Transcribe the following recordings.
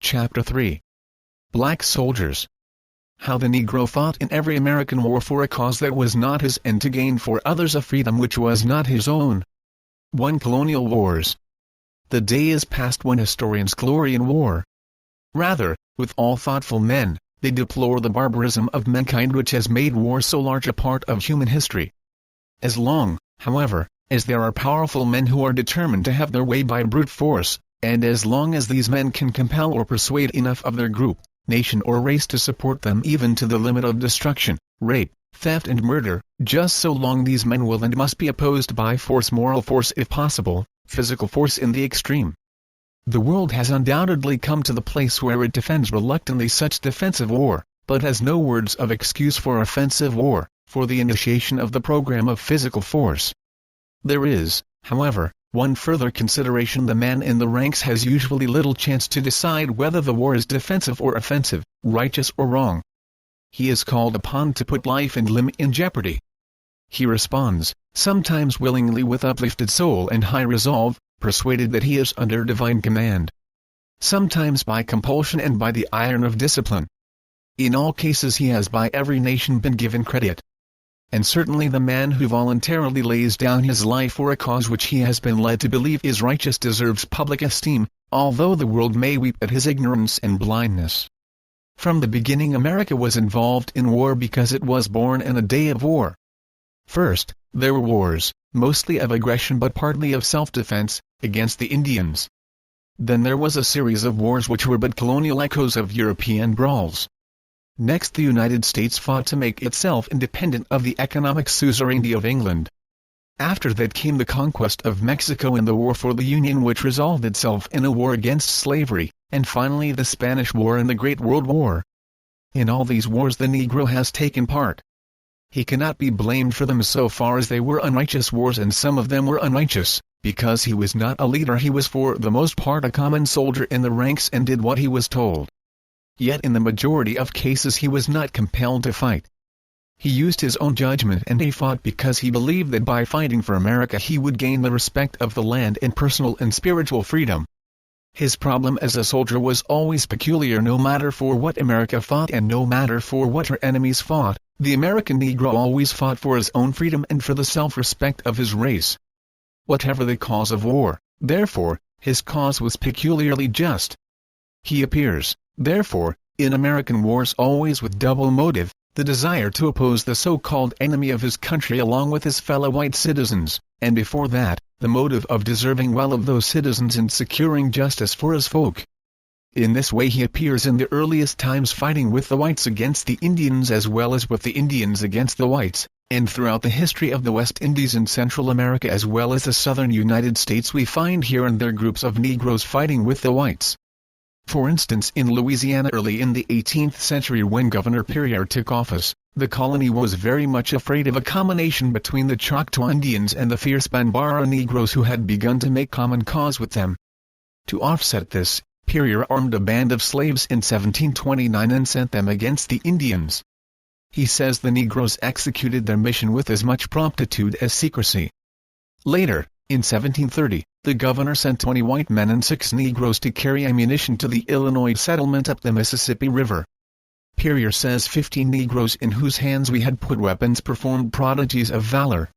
Chapter 3. Black Soldiers. How the Negro fought in every American war for a cause that was not his and to gain for others a freedom which was not his own. 1. Colonial Wars. The day is past when historians glory in war. Rather, with all thoughtful men, they deplore the barbarism of mankind which has made war so large a part of human history. As long, however, as there are powerful men who are determined to have their way by brute force, and as long as these men can compel or persuade enough of their group, nation or race to support them even to the limit of destruction, rape, theft and murder, just so long these men will and must be opposed by force, moral force if possible, physical force in the extreme. The world has undoubtedly come to the place where it defends reluctantly such defensive war, but has no words of excuse for offensive war, for the initiation of the program of physical force. There is, however, one further consideration: the man in the ranks has usually little chance to decide whether the war is defensive or offensive, righteous or wrong. He is called upon to put life and limb in jeopardy. He responds, sometimes willingly with uplifted soul and high resolve, persuaded that he is under divine command. Sometimes by compulsion and by the iron of discipline. In all cases he has by every nation been given credit. And certainly the man who voluntarily lays down his life for a cause which he has been led to believe is righteous deserves public esteem, although the world may weep at his ignorance and blindness. From the beginning America was involved in war because it was born in a day of war. First, there were wars, mostly of aggression but partly of self-defense, against the Indians. Then there was a series of wars which were but colonial echoes of European brawls. Next the United States fought to make itself independent of the economic suzerainty of England. After that came the conquest of Mexico and the war for the Union which resolved itself in a war against slavery, and finally the Spanish War and the Great World War. In all these wars the Negro has taken part. He cannot be blamed for them so far as they were unrighteous wars, and some of them were unrighteous, because he was not a leader. He was for the most part a common soldier in the ranks and did what he was told. Yet in the majority of cases he was not compelled to fight. He used his own judgment and he fought because he believed that by fighting for America he would gain the respect of the land and personal and spiritual freedom. His problem as a soldier was always peculiar. No matter for what America fought and no matter for what her enemies fought, the American Negro always fought for his own freedom and for the self-respect of his race. Whatever the cause of war, therefore, his cause was peculiarly just. He appears, therefore, in American wars always with double motive, the desire to oppose the so-called enemy of his country along with his fellow white citizens, and before that, the motive of deserving well of those citizens and securing justice for his folk. In this way he appears in the earliest times fighting with the whites against the Indians as well as with the Indians against the whites, and throughout the history of the West Indies and Central America as well as the southern United States we find here and there groups of Negroes fighting with the whites. For instance, in Louisiana early in the 18th century when Governor Perrier took office, the colony was very much afraid of a combination between the Choctaw Indians and the fierce Bambara Negroes who had begun to make common cause with them. To offset this, Perrier armed a band of slaves in 1729 and sent them against the Indians. He says the Negroes executed their mission with as much promptitude as secrecy. Later, in 1730, the governor sent 20 white men and 6 Negroes to carry ammunition to the Illinois settlement up the Mississippi River. Perrier says 15 Negroes in whose hands we had put weapons performed prodigies of valor.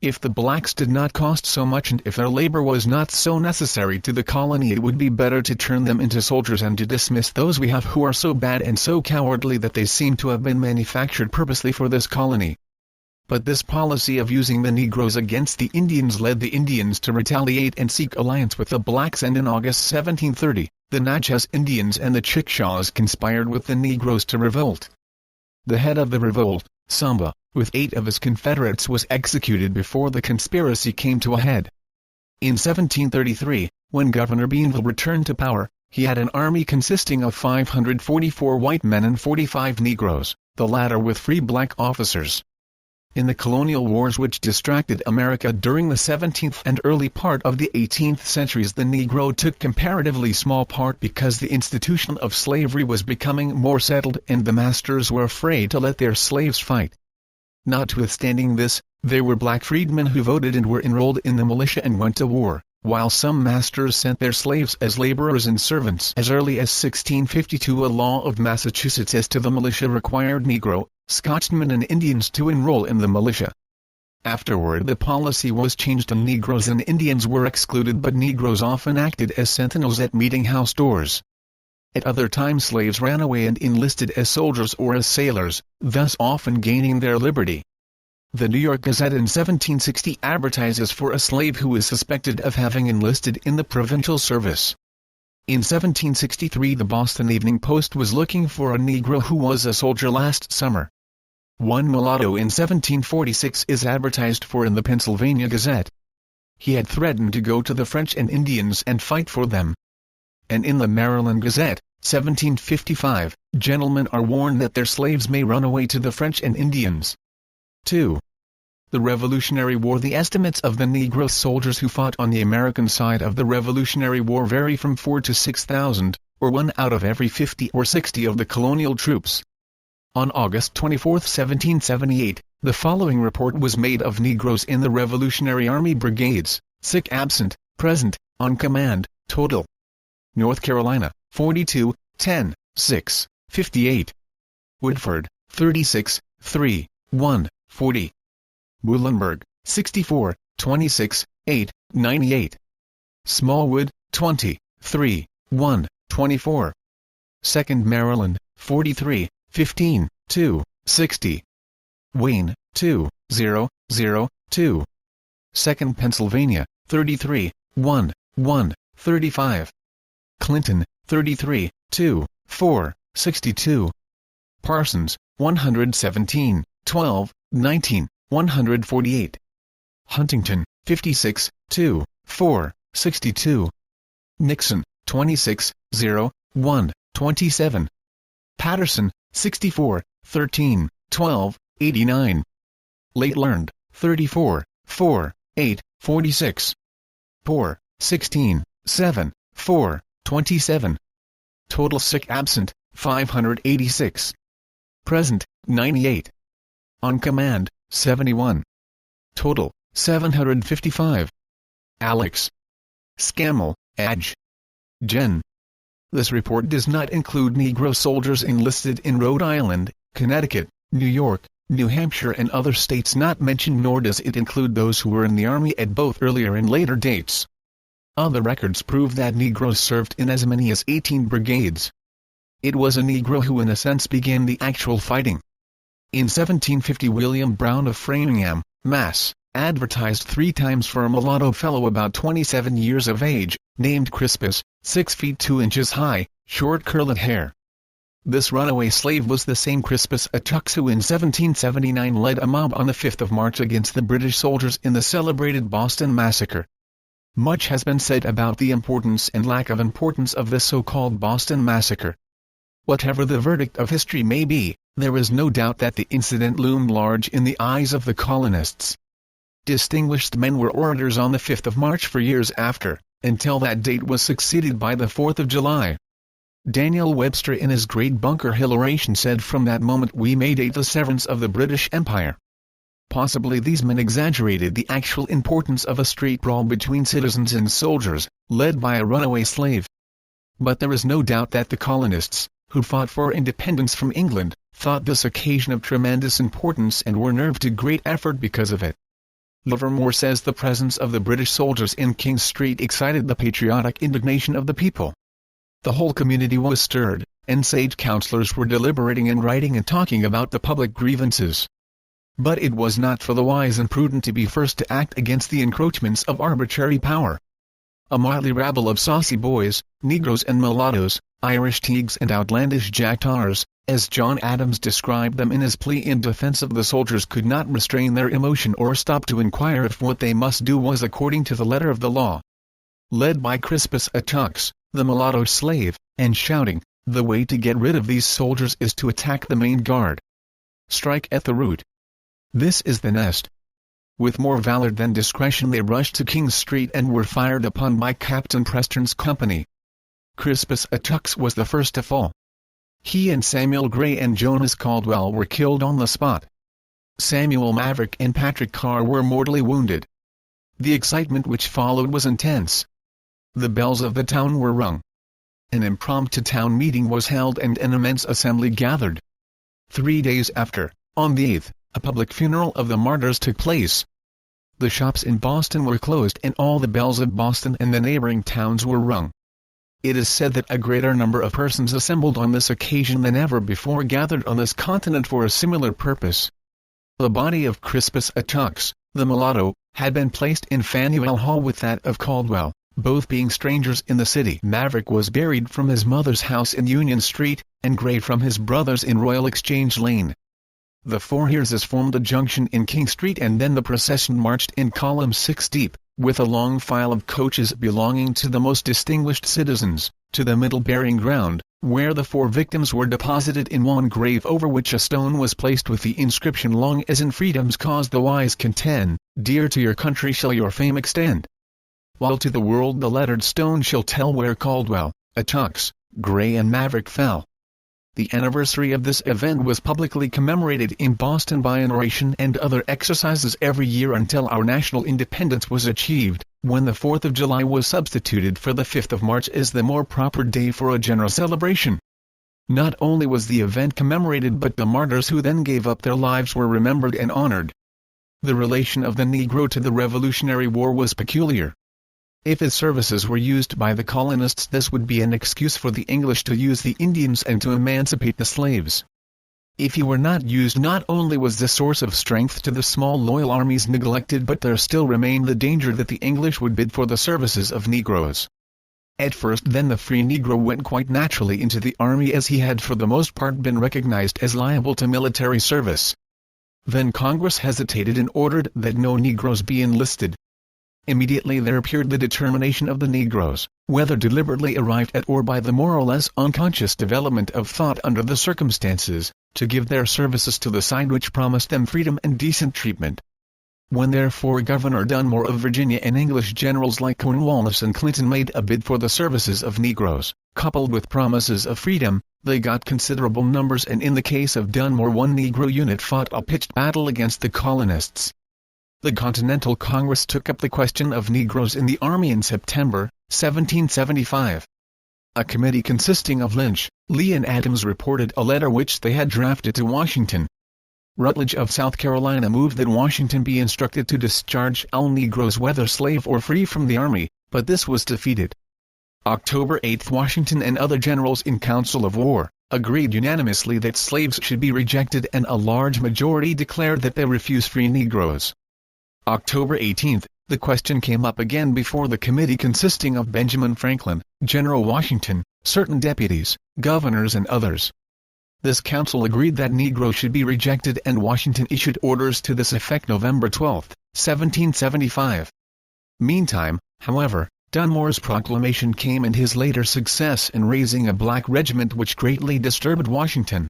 If the blacks did not cost so much and if their labor was not so necessary to the colony, it would be better to turn them into soldiers and to dismiss those we have who are so bad and so cowardly that they seem to have been manufactured purposely for this colony. But this policy of using the Negroes against the Indians led the Indians to retaliate and seek alliance with the blacks, and in August 1730, the Natchez Indians and the Chickasaws conspired with the Negroes to revolt. The head of the revolt, Samba, with 8 of his confederates was executed before the conspiracy came to a head. In 1733, when Governor Bienville returned to power, he had an army consisting of 544 white men and 45 Negroes, the latter with free black officers. In the colonial wars which distracted America during the 17th and early part of the 18th centuries, the Negro took comparatively small part because the institution of slavery was becoming more settled and the masters were afraid to let their slaves fight. Notwithstanding this, there were black freedmen who voted and were enrolled in the militia and went to war, While some masters sent their slaves as laborers and servants as early as 1652, a law of Massachusetts as to the militia required Negro, Scotchmen and Indians to enroll in the militia. Afterward the policy was changed and Negroes and Indians were excluded, but Negroes often acted as sentinels at meeting-house doors. At other times slaves ran away and enlisted as soldiers or as sailors, thus often gaining their liberty. The New York Gazette in 1760 advertises for a slave who is suspected of having enlisted in the provincial service. In 1763 the Boston Evening Post was looking for a Negro who was a soldier last summer. One mulatto in 1746 is advertised for in the Pennsylvania Gazette. He had threatened to go to the French and Indians and fight for them. And in the Maryland Gazette, 1755, gentlemen are warned that their slaves may run away to the French and Indians. 2. The Revolutionary War. The estimates of the Negro soldiers who fought on the American side of the Revolutionary War vary from 4 to 6,000, or 1 out of every 50 or 60 of the colonial troops. On August 24, 1778, the following report was made of Negroes in the Revolutionary Army brigades: sick, absent, present, on command, total. North Carolina, 42, 10, 6, 58. Woodford, 36, 3, 1, 40. Muhlenberg, 64, 26, 8, 98. Smallwood, 20, 3, 1, 24. 2nd Maryland, 43, 15, 2, 60. Wayne, 2, 0, 0, 2. 2nd Pennsylvania, 33, 1, 1, 35. Clinton, 33, 2, 4, 62. Parsons, 117, 12, 19, 148. Huntington, 56, 2, 4, 62. Nixon, 26, 0, 1, 27. Patterson, 64, 13, 12, 89. Late learned, 34, 4, 8, 46. Poor, 16, 7, 4, 27. Total sick, absent, 586. Present, 98. On command, 71. Total, 755. Alex. Scammell, Adge. Gen. This report does not include Negro soldiers enlisted in Rhode Island, Connecticut, New York, New Hampshire and other states not mentioned, nor does it include those who were in the Army at both earlier and later dates. Other records prove that Negroes served in as many as 18 brigades. It was a Negro who in a sense began the actual fighting. In 1750 William Brown of Framingham, Mass., advertised 3 times for a mulatto fellow about 27 years of age, named Crispus, 6 feet 2 inches high, short curly hair. This runaway slave was the same Crispus Attucks who in 1779 led a mob on the 5th of March against the British soldiers in the celebrated Boston Massacre. Much has been said about the importance and lack of importance of the so-called Boston Massacre. Whatever the verdict of history may be, there is no doubt that the incident loomed large in the eyes of the colonists. Distinguished men were orators on the 5th of March for years after, until that date was succeeded by the 4th of July. Daniel Webster in his great Bunker Hill oration said, "From that moment we may date the severance of the British Empire." Possibly these men exaggerated the actual importance of a street brawl between citizens and soldiers, led by a runaway slave. But there is no doubt that the colonists, who fought for independence from England, thought this occasion of tremendous importance and were nerved to great effort because of it. Livermore says the presence of the British soldiers in King Street excited the patriotic indignation of the people. The whole community was stirred, and sage councillors were deliberating and writing and talking about the public grievances. But it was not for the wise and prudent to be first to act against the encroachments of arbitrary power. A motley rabble of saucy boys, Negroes and mulattoes, Irish teagues and outlandish jack-tars, as John Adams described them in his plea in defense of the soldiers, could not restrain their emotion or stop to inquire if what they must do was according to the letter of the law. Led by Crispus Attucks, the mulatto slave, and shouting, "The way to get rid of these soldiers is to attack the main guard. Strike at the root. This is the nest." With more valor than discretion they rushed to King Street and were fired upon by Captain Preston's company. Crispus Attucks was the first to fall. He and Samuel Gray and Jonas Caldwell were killed on the spot. Samuel Maverick and Patrick Carr were mortally wounded. The excitement which followed was intense. The bells of the town were rung. An impromptu town meeting was held and an immense assembly gathered. 3 days after, on the 8th, a public funeral of the martyrs took place. The shops in Boston were closed and all the bells of Boston and the neighboring towns were rung. It is said that a greater number of persons assembled on this occasion than ever before gathered on this continent for a similar purpose. The body of Crispus Attucks, the mulatto, had been placed in Faneuil Hall with that of Caldwell, both being strangers in the city. Maverick was buried from his mother's house in Union Street, and Gray from his brother's in Royal Exchange Lane. The four heirs formed a junction in King Street and then the procession marched in column 6 deep, with a long file of coaches belonging to the most distinguished citizens, to the middle burying ground, where the 4 victims were deposited in one grave over which a stone was placed with the inscription long as in freedom's cause the wise contend, dear to your country shall your fame extend. While to the world the lettered stone shall tell where Caldwell, Attucks, Gray and Maverick fell. The anniversary of this event was publicly commemorated in Boston by an oration and other exercises every year until our national independence was achieved, when the 4th of July was substituted for the 5th of March as the more proper day for a general celebration. Not only was the event commemorated but the martyrs who then gave up their lives were remembered and honored. The relation of the Negro to the Revolutionary War was peculiar. If his services were used by the colonists, this would be an excuse for the English to use the Indians and to emancipate the slaves. If he were not used, not only was the source of strength to the small loyal armies neglected, but there still remained the danger that the English would bid for the services of Negroes. At first then the free Negro went quite naturally into the army, as he had for the most part been recognized as liable to military service. Then Congress hesitated and ordered that no Negroes be enlisted. Immediately there appeared the determination of the Negroes, whether deliberately arrived at or by the more or less unconscious development of thought under the circumstances, to give their services to the side which promised them freedom and decent treatment. When therefore Governor Dunmore of Virginia and English generals like Cornwallis and Clinton made a bid for the services of Negroes, coupled with promises of freedom, they got considerable numbers, and in the case of Dunmore one Negro unit fought a pitched battle against the colonists. The Continental Congress took up the question of Negroes in the Army in September, 1775. A committee consisting of Lynch, Lee and Adams reported a letter which they had drafted to Washington. Rutledge of South Carolina moved that Washington be instructed to discharge all Negroes whether slave or free from the Army, but this was defeated. October 8, Washington and other generals in council of war agreed unanimously that slaves should be rejected, and a large majority declared that they refuse free Negroes. October 18, the question came up again before the committee consisting of Benjamin Franklin, General Washington, certain deputies, governors and others. This council agreed that Negroes should be rejected, and Washington issued orders to this effect November 12, 1775. Meantime, however, Dunmore's proclamation came and his later success in raising a black regiment which greatly disturbed Washington.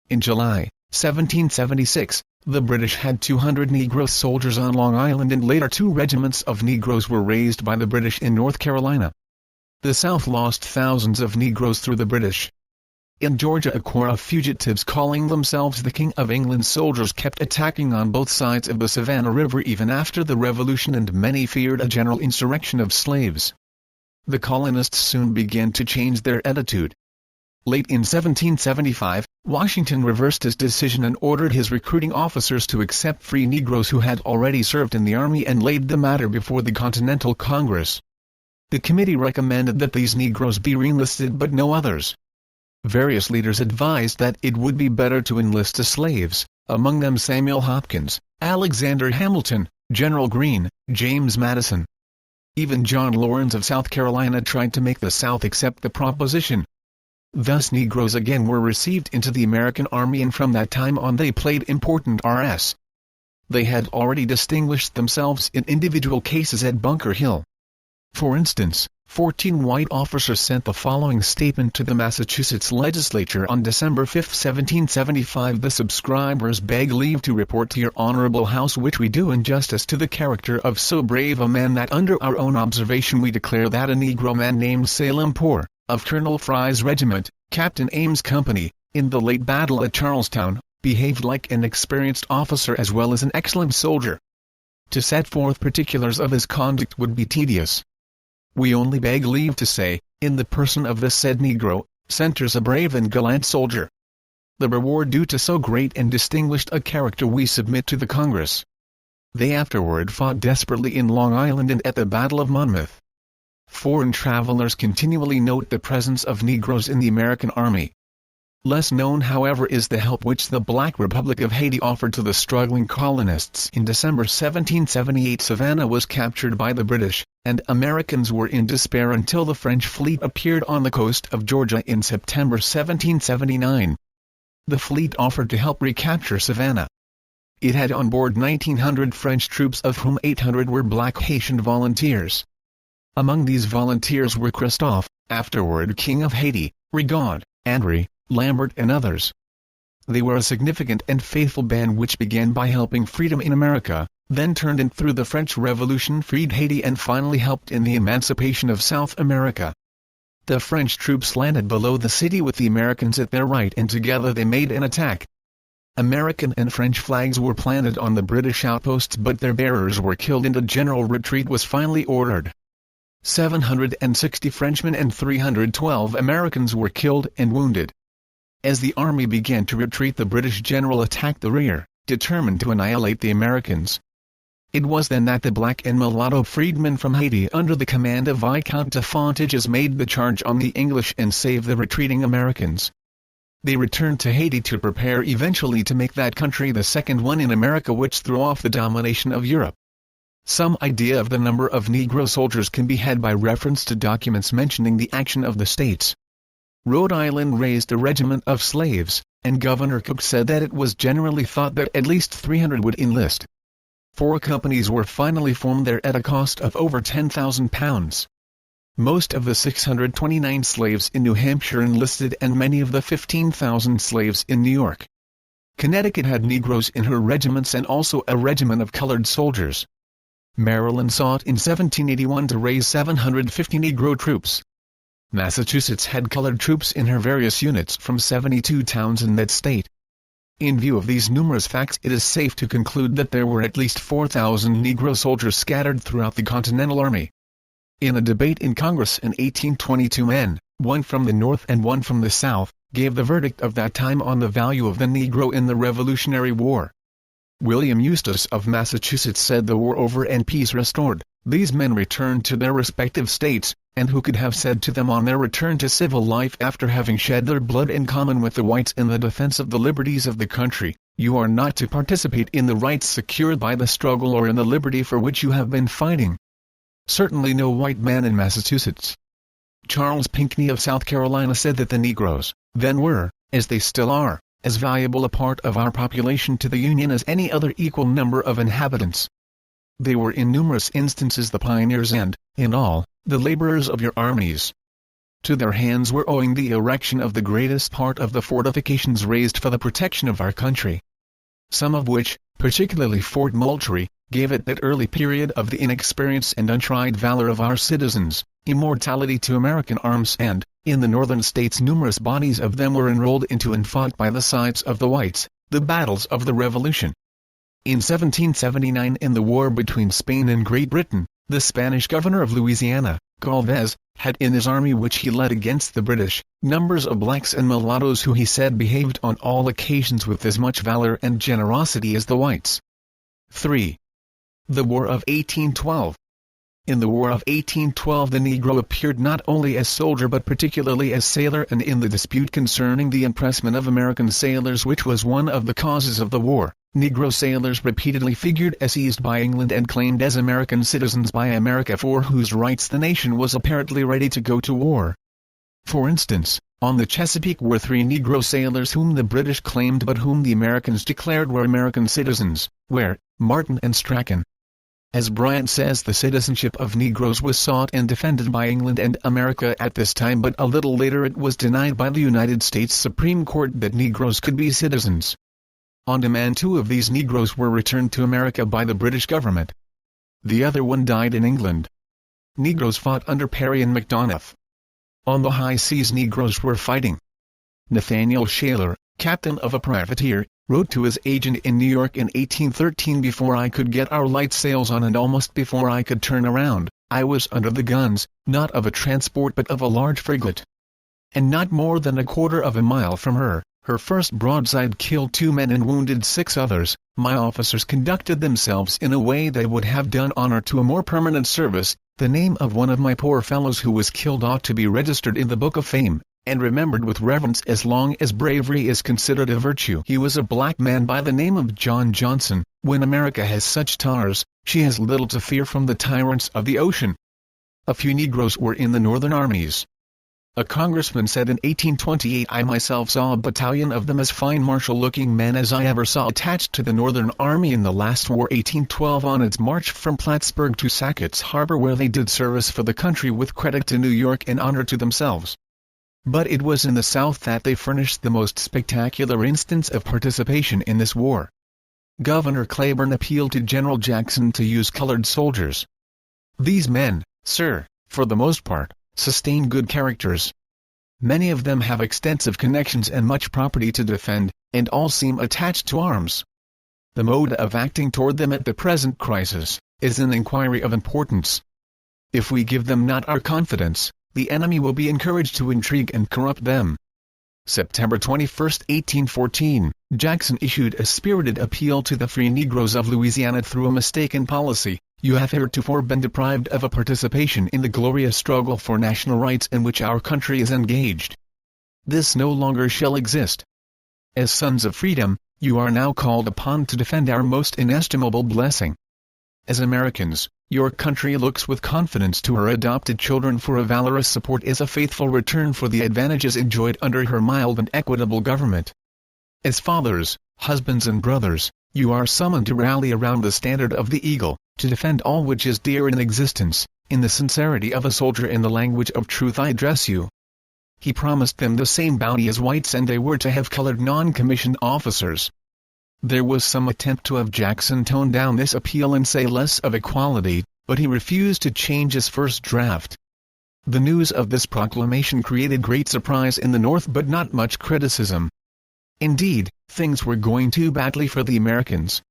In July, 1776, the British had 200 Negro soldiers on Long Island, and later 2 regiments of Negroes were raised by the British in North Carolina. The South lost thousands of Negroes through the British. In Georgia, a corps of fugitives calling themselves the King of England soldiers kept attacking on both sides of the Savannah River even after the Revolution, and many feared a general insurrection of slaves. The colonists soon began to change their attitude. Late in 1775, Washington reversed his decision and ordered his recruiting officers to accept free Negroes who had already served in the Army, and laid the matter before the Continental Congress. The committee recommended that these Negroes be reenlisted but no others. Various leaders advised that it would be better to enlist the slaves, among them Samuel Hopkins, Alexander Hamilton, General Greene, James Madison. Even John Laurens of South Carolina tried to make the South accept the proposition. Thus Negroes again were received into the American Army, and from that time on they played important roles. They had already distinguished themselves in individual cases at Bunker Hill. For instance, 14 white officers sent the following statement to the Massachusetts legislature on December 5, 1775. The subscribers beg leave to report to your honorable house which we do in justice to the character of so brave a man, that under our own observation we declare that a Negro man named Salem Poor, of Colonel Fry's regiment, Captain Ames' company, in the late battle at Charlestown, behaved like an experienced officer as well as an excellent soldier. To set forth particulars of his conduct would be tedious. We only beg leave to say, in the person of the said Negro, centers a brave and gallant soldier. The reward due to so great and distinguished a character we submit to the Congress. They afterward fought desperately in Long Island and at the Battle of Monmouth. Foreign travelers continually note the presence of Negroes in the American Army. Less known however is the help which the Black Republic of Haiti offered to the struggling colonists. In December 1778 Savannah was captured by the British, and Americans were in despair until the French fleet appeared on the coast of Georgia in September 1779. The fleet offered to help recapture Savannah. It had on board 1,900 French troops of whom 800 were black Haitian volunteers. Among these volunteers were Christophe, afterward King of Haiti, Rigaud, Henry, Lambert and others. They were a significant and faithful band which began by helping freedom in America, then turned in through the French Revolution freed Haiti and finally helped in the emancipation of South America. The French troops landed below the city with the Americans at their right and together they made an attack. American and French flags were planted on the British outposts but their bearers were killed and a general retreat was finally ordered. 760 Frenchmen and 312 Americans were killed and wounded. As the army began to retreat the British general attacked the rear, determined to annihilate the Americans. It was then that the black and mulatto freedmen from Haiti under the command of Viscount de Fontages made the charge on the English and saved the retreating Americans. They returned to Haiti to prepare eventually to make that country the second one in America which threw off the domination of Europe. Some idea of the number of Negro soldiers can be had by reference to documents mentioning the action of the states. Rhode Island raised a regiment of slaves, and Governor Cook said that it was generally thought that at least 300 would enlist. 4 companies were finally formed there at a cost of over £10,000. Most of the 629 slaves in New Hampshire enlisted and many of the 15,000 slaves in New York. Connecticut had Negroes in her regiments and also a regiment of colored soldiers. Maryland sought in 1781 to raise 750 Negro troops. Massachusetts had colored troops in her various units from 72 towns in that state. In view of these numerous facts it is safe to conclude that there were at least 4,000 Negro soldiers scattered throughout the Continental Army. In a debate in Congress in 1822 men, one from the North and one from the South, gave the verdict of that time on the value of the Negro in the Revolutionary War. William Eustis of Massachusetts said the war over and peace restored, these men returned to their respective states, and who could have said to them on their return to civil life after having shed their blood in common with the whites in the defense of the liberties of the country, you are not to participate in the rights secured by the struggle or in the liberty for which you have been fighting. Certainly no white man in Massachusetts. Charles Pinckney of South Carolina said that the Negroes, then were, as they still are, as valuable a part of our population to the Union as any other equal number of inhabitants. They were in numerous instances the pioneers and, in all, the laborers of your armies. To their hands were owing the erection of the greatest part of the fortifications raised for the protection of our country. Some of which, particularly Fort Moultrie, gave at that early period of the inexperience and untried valor of our citizens, immortality to American arms and, in the northern states numerous bodies of them were enrolled into and fought by the sides of the whites, the battles of the Revolution. In 1779 in the war between Spain and Great Britain, the Spanish governor of Louisiana, Galvez, had in his army which he led against the British, numbers of blacks and mulattoes who he said behaved on all occasions with as much valor and generosity as the whites. 3. The War of 1812. In the War of 1812 the Negro appeared not only as soldier but particularly as sailor, and in the dispute concerning the impressment of American sailors which was one of the causes of the war, Negro sailors repeatedly figured as seized by England and claimed as American citizens by America for whose rights the nation was apparently ready to go to war. For instance, on the Chesapeake were 3 Negro sailors whom the British claimed but whom the Americans declared were American citizens, Ware, Martin and Strachan. As Bryant says, the citizenship of Negroes was sought and defended by England and America at this time, but a little later it was denied by the United States Supreme Court that Negroes could be citizens. On demand 2 of these Negroes were returned to America by the British government. The other one died in England. Negroes fought under Perry and Macdonough. On the high seas Negroes were fighting. Nathaniel Shaler, captain of a privateer, wrote to his agent in New York in 1813, "Before I could get our light sails on and almost before I could turn around, I was under the guns, not of a transport but of a large frigate. And not more than a quarter of a mile from her, her first broadside killed 2 men and wounded 6 others. My officers conducted themselves in a way that would have done honor to a more permanent service. The name of one of my poor fellows who was killed ought to be registered in the Book of Fame, and remembered with reverence as long as bravery is considered a virtue." He was a black man by the name of John Johnson. When America has such tars, she has little to fear from the tyrants of the ocean. A few Negroes were in the northern armies. A congressman said in 1828, "I myself saw a battalion of them, as fine martial-looking men as I ever saw, attached to the Northern Army in the last war 1812 on its march from Plattsburgh to Sackett's Harbor, where they did service for the country with credit to New York and honor to themselves." But it was in the South that they furnished the most spectacular instance of participation in this war. Governor Claiborne appealed to General Jackson to use colored soldiers. "These men, sir, for the most part, sustain good characters. Many of them have extensive connections and much property to defend, and all seem attached to arms. The mode of acting toward them at the present crisis is an inquiry of importance. If we give them not our confidence, the enemy will be encouraged to intrigue and corrupt them." September 21, 1814, Jackson issued a spirited appeal to the free Negroes of Louisiana. "Through a mistaken policy, you have heretofore been deprived of a participation in the glorious struggle for national rights in which our country is engaged. This no longer shall exist. As sons of freedom, you are now called upon to defend our most inestimable blessing. As Americans, your country looks with confidence to her adopted children, for a valorous support is a faithful return for the advantages enjoyed under her mild and equitable government. As fathers, husbands and brothers, you are summoned to rally around the standard of the eagle, to defend all which is dear in existence. In the sincerity of a soldier, in the language of truth, I address you." He promised them the same bounty as whites, and they were to have colored non-commissioned officers. There was some attempt to have Jackson tone down this appeal and say less of equality, but he refused to change his first draft. The news of this proclamation created great surprise in the North but not much criticism. Indeed, things were going too badly for the Americans.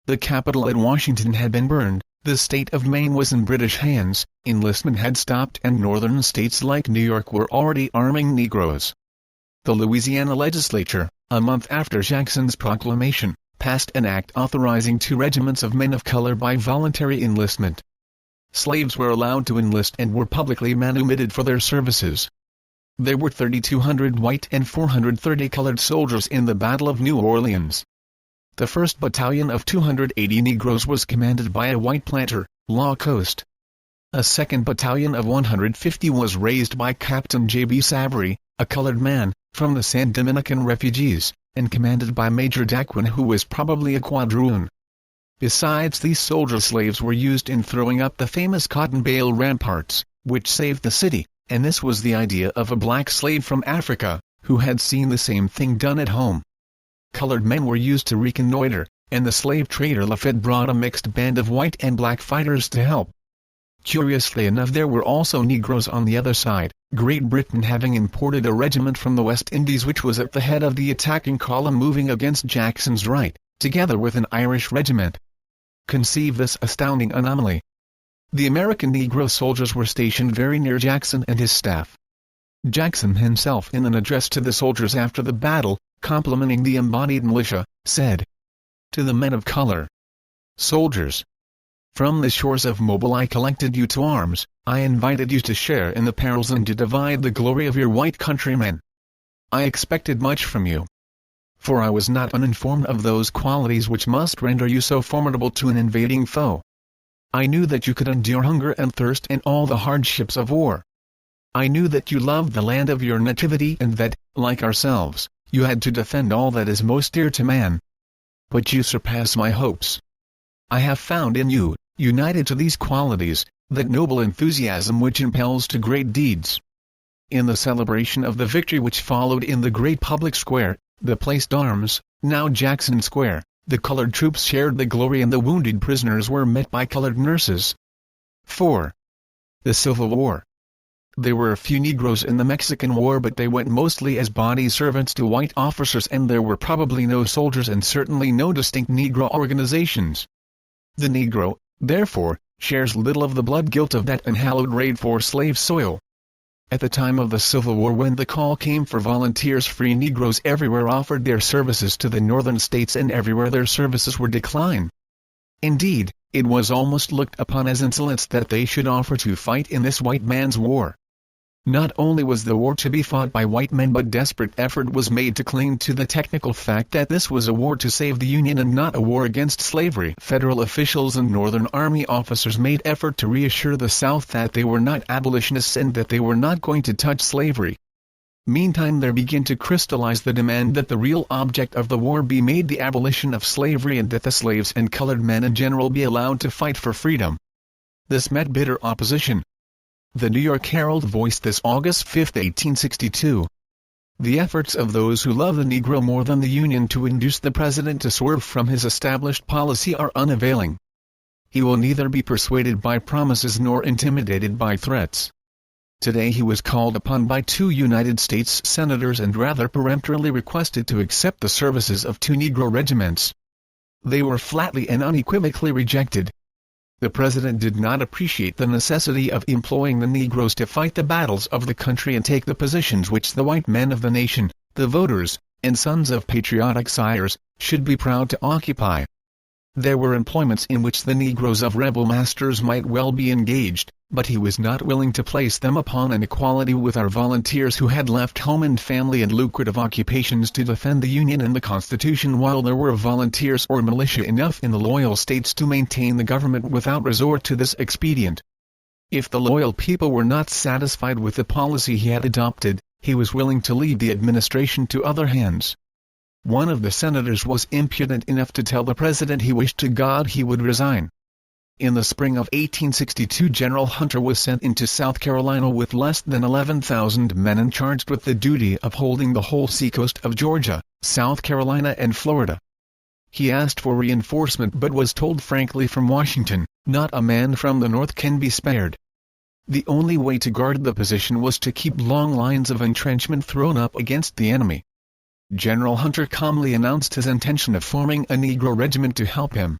The Capitol at Washington had been burned, the state of Maine was in British hands, enlistment had stopped, and northern states like New York were already arming Negroes. The Louisiana legislature, a month after Jackson's proclamation, passed an act authorizing 2 regiments of men of color by voluntary enlistment. Slaves were allowed to enlist and were publicly manumitted for their services. There were 3,200 white and 430 colored soldiers in the Battle of New Orleans. The 1st Battalion of 280 Negroes was commanded by a white planter, Law Coast. A 2nd Battalion of 150 was raised by Captain J.B. Sabry, a colored man, from the San Dominican refugees, and commanded by Major Daquin, who was probably a quadroon. Besides these soldiers, slaves were used in throwing up the famous cotton bale ramparts, which saved the city, and this was the idea of a black slave from Africa, who had seen the same thing done at home. Colored men were used to reconnoiter, and the slave trader Lafayette brought a mixed band of white and black fighters to help. Curiously enough, there were also Negroes on the other side, Great Britain having imported a regiment from the West Indies which was at the head of the attacking column moving against Jackson's right, together with an Irish regiment. Conceive this astounding anomaly. The American Negro soldiers were stationed very near Jackson and his staff. Jackson himself, in an address to the soldiers after the battle, complimenting the embodied militia, said, "To the men of color, soldiers, from the shores of Mobile I collected you to arms, I invited you to share in the perils and to divide the glory of your white countrymen. I expected much from you, for I was not uninformed of those qualities which must render you so formidable to an invading foe. I knew that you could endure hunger and thirst and all the hardships of war. I knew that you loved the land of your nativity and that, like ourselves, you had to defend all that is most dear to man. But you surpass my hopes. I have found in you, united to these qualities, that noble enthusiasm which impels to great deeds." In the celebration of the victory which followed in the great public square, the place d'armes, now Jackson Square, the colored troops shared the glory and the wounded prisoners were met by colored nurses. 4. The Civil War. There were a few Negroes in the Mexican War, but they went mostly as body servants to white officers, and there were probably no soldiers and certainly no distinct Negro organizations. The Negro, therefore, shares little of the blood guilt of that unhallowed raid for slave soil. At the time of the Civil War, when the call came for volunteers, free Negroes everywhere offered their services to the northern states, and everywhere their services were declined. Indeed, it was almost looked upon as insolence that they should offer to fight in this white man's war. Not only was the war to be fought by white men, but desperate effort was made to cling to the technical fact that this was a war to save the Union and not a war against slavery. Federal officials and Northern Army officers made effort to reassure the South that they were not abolitionists and that they were not going to touch slavery. Meantime, there began to crystallize the demand that the real object of the war be made the abolition of slavery, and that the slaves and colored men in general be allowed to fight for freedom. This met bitter opposition. The New York Herald voiced this August 5, 1862. The efforts of those who love the Negro more than the Union to induce the President to swerve from his established policy are unavailing. He will neither be persuaded by promises nor intimidated by threats. Today he was called upon by 2 United States senators and rather peremptorily requested to accept the services of 2 Negro regiments. They were flatly and unequivocally rejected. The President did not appreciate the necessity of employing the Negroes to fight the battles of the country and take the positions which the white men of the nation, the voters, and sons of patriotic sires, should be proud to occupy. There were employments in which the Negroes of rebel masters might well be engaged, but he was not willing to place them upon an equality with our volunteers who had left home and family and lucrative occupations to defend the Union and the Constitution, while there were volunteers or militia enough in the loyal states to maintain the government without resort to this expedient. If the loyal people were not satisfied with the policy he had adopted, he was willing to leave the administration to other hands. One of the senators was impudent enough to tell the President he wished to God he would resign. In the spring of 1862, General Hunter was sent into South Carolina with less than 11,000 men and charged with the duty of holding the whole seacoast of Georgia, South Carolina and Florida. He asked for reinforcement but was told frankly from Washington, "Not a man from the North can be spared." The only way to guard the position was to keep long lines of entrenchment thrown up against the enemy. General Hunter calmly announced his intention of forming a Negro regiment to help him.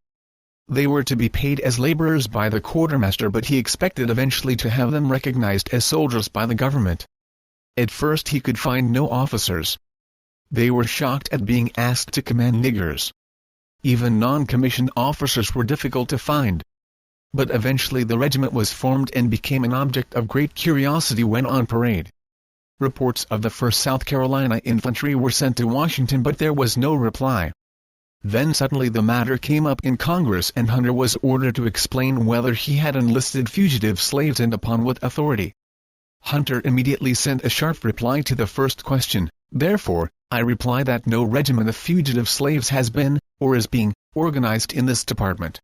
They were to be paid as laborers by the quartermaster, but he expected eventually to have them recognized as soldiers by the government. At first he could find no officers. They were shocked at being asked to command niggers. Even non-commissioned officers were difficult to find. But eventually the regiment was formed and became an object of great curiosity when on parade. Reports of the 1st South Carolina Infantry were sent to Washington, but there was no reply. Then suddenly the matter came up in Congress, and Hunter was ordered to explain whether he had enlisted fugitive slaves and upon what authority. Hunter immediately sent a sharp reply to the first question. "Therefore, I reply that no regiment of fugitive slaves has been, or is being, organized in this department.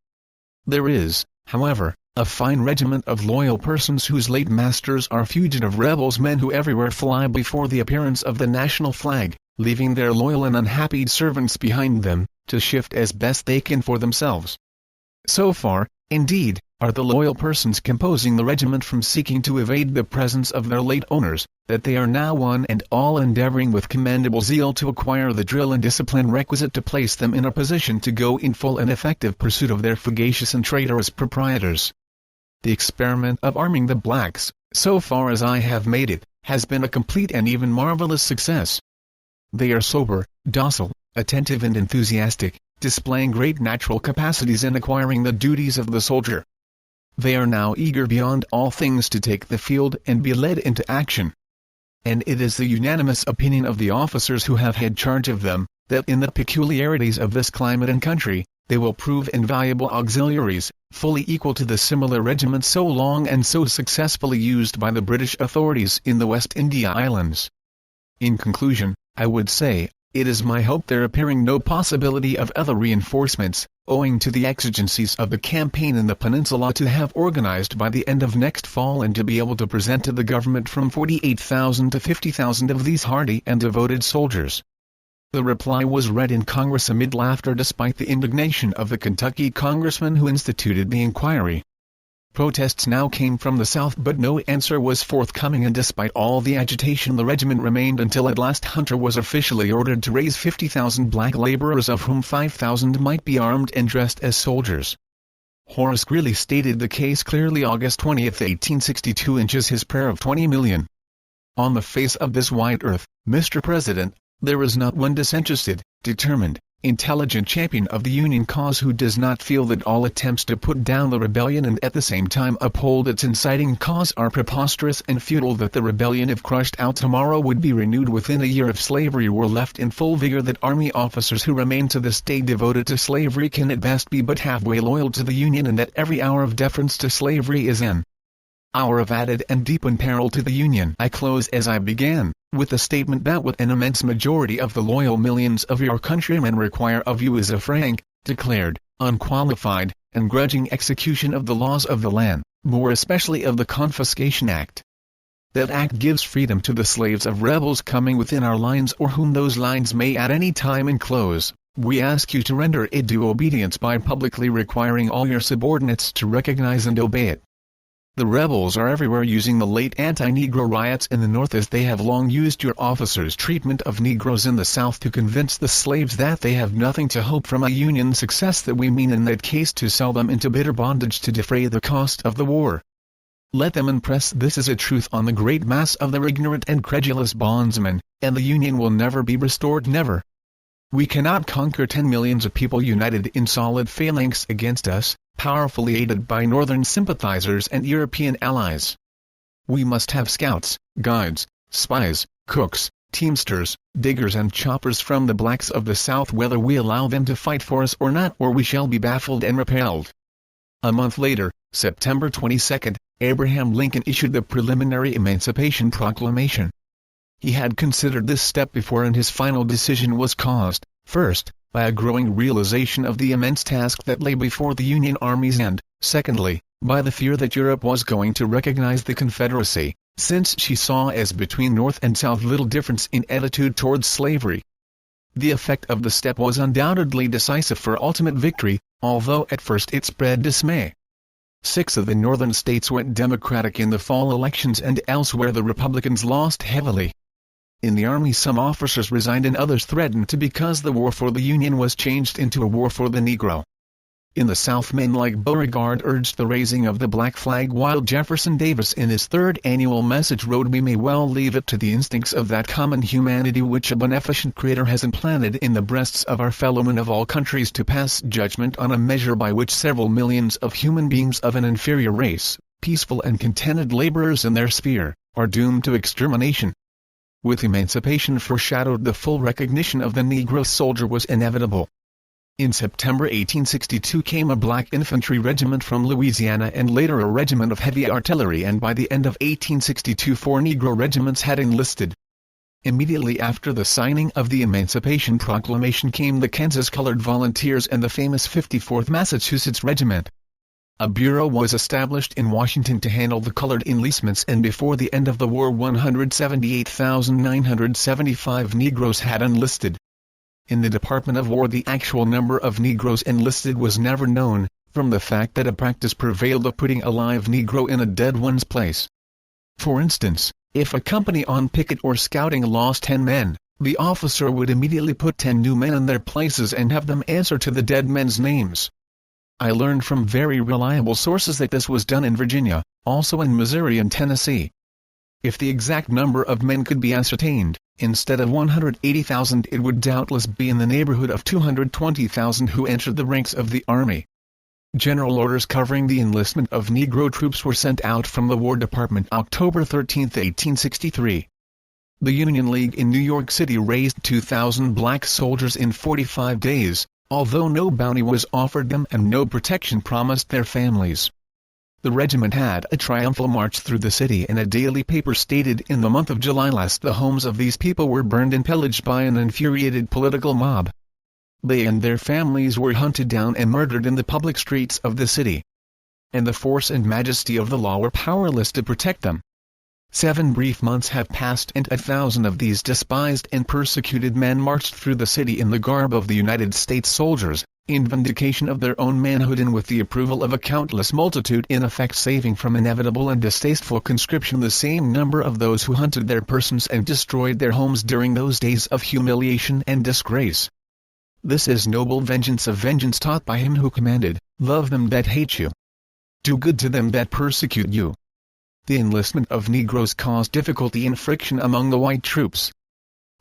There is, however, a fine regiment of loyal persons whose late masters are fugitive rebels, men who everywhere fly before the appearance of the national flag, leaving their loyal and unhappy servants behind them, to shift as best they can for themselves. So far, indeed, are the loyal persons composing the regiment from seeking to evade the presence of their late owners, that they are now one and all endeavoring with commendable zeal to acquire the drill and discipline requisite to place them in a position to go in full and effective pursuit of their fugacious and traitorous proprietors. The experiment of arming the blacks, so far as I have made it, has been a complete and even marvelous success. They are sober, docile, attentive and enthusiastic, displaying great natural capacities in acquiring the duties of the soldier. They are now eager beyond all things to take the field and be led into action. And it is the unanimous opinion of the officers who have had charge of them, that in the peculiarities of this climate and country, they will prove invaluable auxiliaries, fully equal to the similar regiments so long and so successfully used by the British authorities in the West India Islands. In conclusion, I would say, it is my hope, there appearing no possibility of other reinforcements, owing to the exigencies of the campaign in the peninsula, to have organized by the end of next fall and to be able to present to the government from 48,000 to 50,000 of these hardy and devoted soldiers. The reply was read in Congress amid laughter despite the indignation of the Kentucky congressman who instituted the inquiry. Protests now came from the south, but no answer was forthcoming, and despite all the agitation the regiment remained until at last Hunter was officially ordered to raise 50,000 black laborers, of whom 5,000 might be armed and dressed as soldiers. Horace Greeley stated the case clearly August 20, 1862, in his prayer of 20 million. On the face of this wide earth, Mr. President, there is not one disinterested, determined, intelligent champion of the Union cause who does not feel that all attempts to put down the rebellion and at the same time uphold its inciting cause are preposterous and futile, that the rebellion, if crushed out tomorrow, would be renewed within a year if slavery were left in full vigor, that army officers who remain to this day devoted to slavery can at best be but halfway loyal to the Union, and that every hour of deference to slavery is an hour of added and deepened peril to the Union. I close as I began, with the statement that what an immense majority of the loyal millions of your countrymen require of you is a frank, declared, unqualified, and grudging execution of the laws of the land, more especially of the Confiscation Act. That act gives freedom to the slaves of rebels coming within our lines, or whom those lines may at any time enclose. We ask you to render it due obedience by publicly requiring all your subordinates to recognize and obey it. The rebels are everywhere using the late anti-Negro riots in the North, as they have long used your officers' treatment of Negroes in the South, to convince the slaves that they have nothing to hope from a Union success, that we mean in that case to sell them into bitter bondage to defray the cost of the war. Let them impress this as a truth on the great mass of their ignorant and credulous bondsmen, and the Union will never be restored, never. We cannot conquer 10 millions of people united in solid phalanx against us, powerfully aided by Northern sympathizers and European allies. We must have scouts, guides, spies, cooks, teamsters, diggers and choppers from the blacks of the South, whether we allow them to fight for us or not, or we shall be baffled and repelled. A month later, September 22, Abraham Lincoln issued the preliminary Emancipation Proclamation. He had considered this step before, and his final decision was caused, first, by a growing realization of the immense task that lay before the Union armies, and, secondly, by the fear that Europe was going to recognize the Confederacy, since she saw as between North and South little difference in attitude towards slavery. The effect of the step was undoubtedly decisive for ultimate victory, although at first it spread dismay. 6 of the Northern states went Democratic in the fall elections, and elsewhere the Republicans lost heavily. In the Army some officers resigned and others threatened to, because the war for the Union was changed into a war for the Negro. In the South men like Beauregard urged the raising of the black flag, while Jefferson Davis in his 3rd annual message wrote, "We may well leave it to the instincts of that common humanity which a beneficent Creator has implanted in the breasts of our fellowmen of all countries to pass judgment on a measure by which several millions of human beings of an inferior race, peaceful and contented laborers in their sphere, are doomed to extermination." With emancipation foreshadowed, the full recognition of the Negro soldier was inevitable. In September 1862 came a black infantry regiment from Louisiana, and later a regiment of heavy artillery, and by the end of 1862 4 Negro regiments had enlisted. Immediately after the signing of the Emancipation Proclamation came the Kansas Colored Volunteers and the famous 54th Massachusetts Regiment. A bureau was established in Washington to handle the colored enlistments, and before the end of the war 178,975 Negroes had enlisted. In the Department of War the actual number of Negroes enlisted was never known, from the fact that a practice prevailed of putting a live Negro in a dead one's place. For instance, if a company on picket or scouting lost 10 men, the officer would immediately put 10 new men in their places and have them answer to the dead men's names. I learned from very reliable sources that this was done in Virginia, also in Missouri and Tennessee. If the exact number of men could be ascertained, instead of 180,000 it would doubtless be in the neighborhood of 220,000 who entered the ranks of the Army. General orders covering the enlistment of Negro troops were sent out from the War Department October 13, 1863. The Union League in New York City raised 2,000 black soldiers in 45 days, although no bounty was offered them and no protection promised their families. The regiment had a triumphal march through the city, and a daily paper stated, "In the month of July last the homes of these people were burned and pillaged by an infuriated political mob. They and their families were hunted down and murdered in the public streets of the city. And the force and majesty of the law were powerless to protect them." 7 brief months have passed, and 1,000 of these despised and persecuted men marched through the city in the garb of the United States soldiers, in vindication of their own manhood and with the approval of a countless multitude, in effect saving from inevitable and distasteful conscription the same number of those who hunted their persons and destroyed their homes during those days of humiliation and disgrace. This is noble vengeance, of vengeance taught by him who commanded, "Love them that hate you. Do good to them that persecute you." The enlistment of Negroes caused difficulty and friction among the white troops.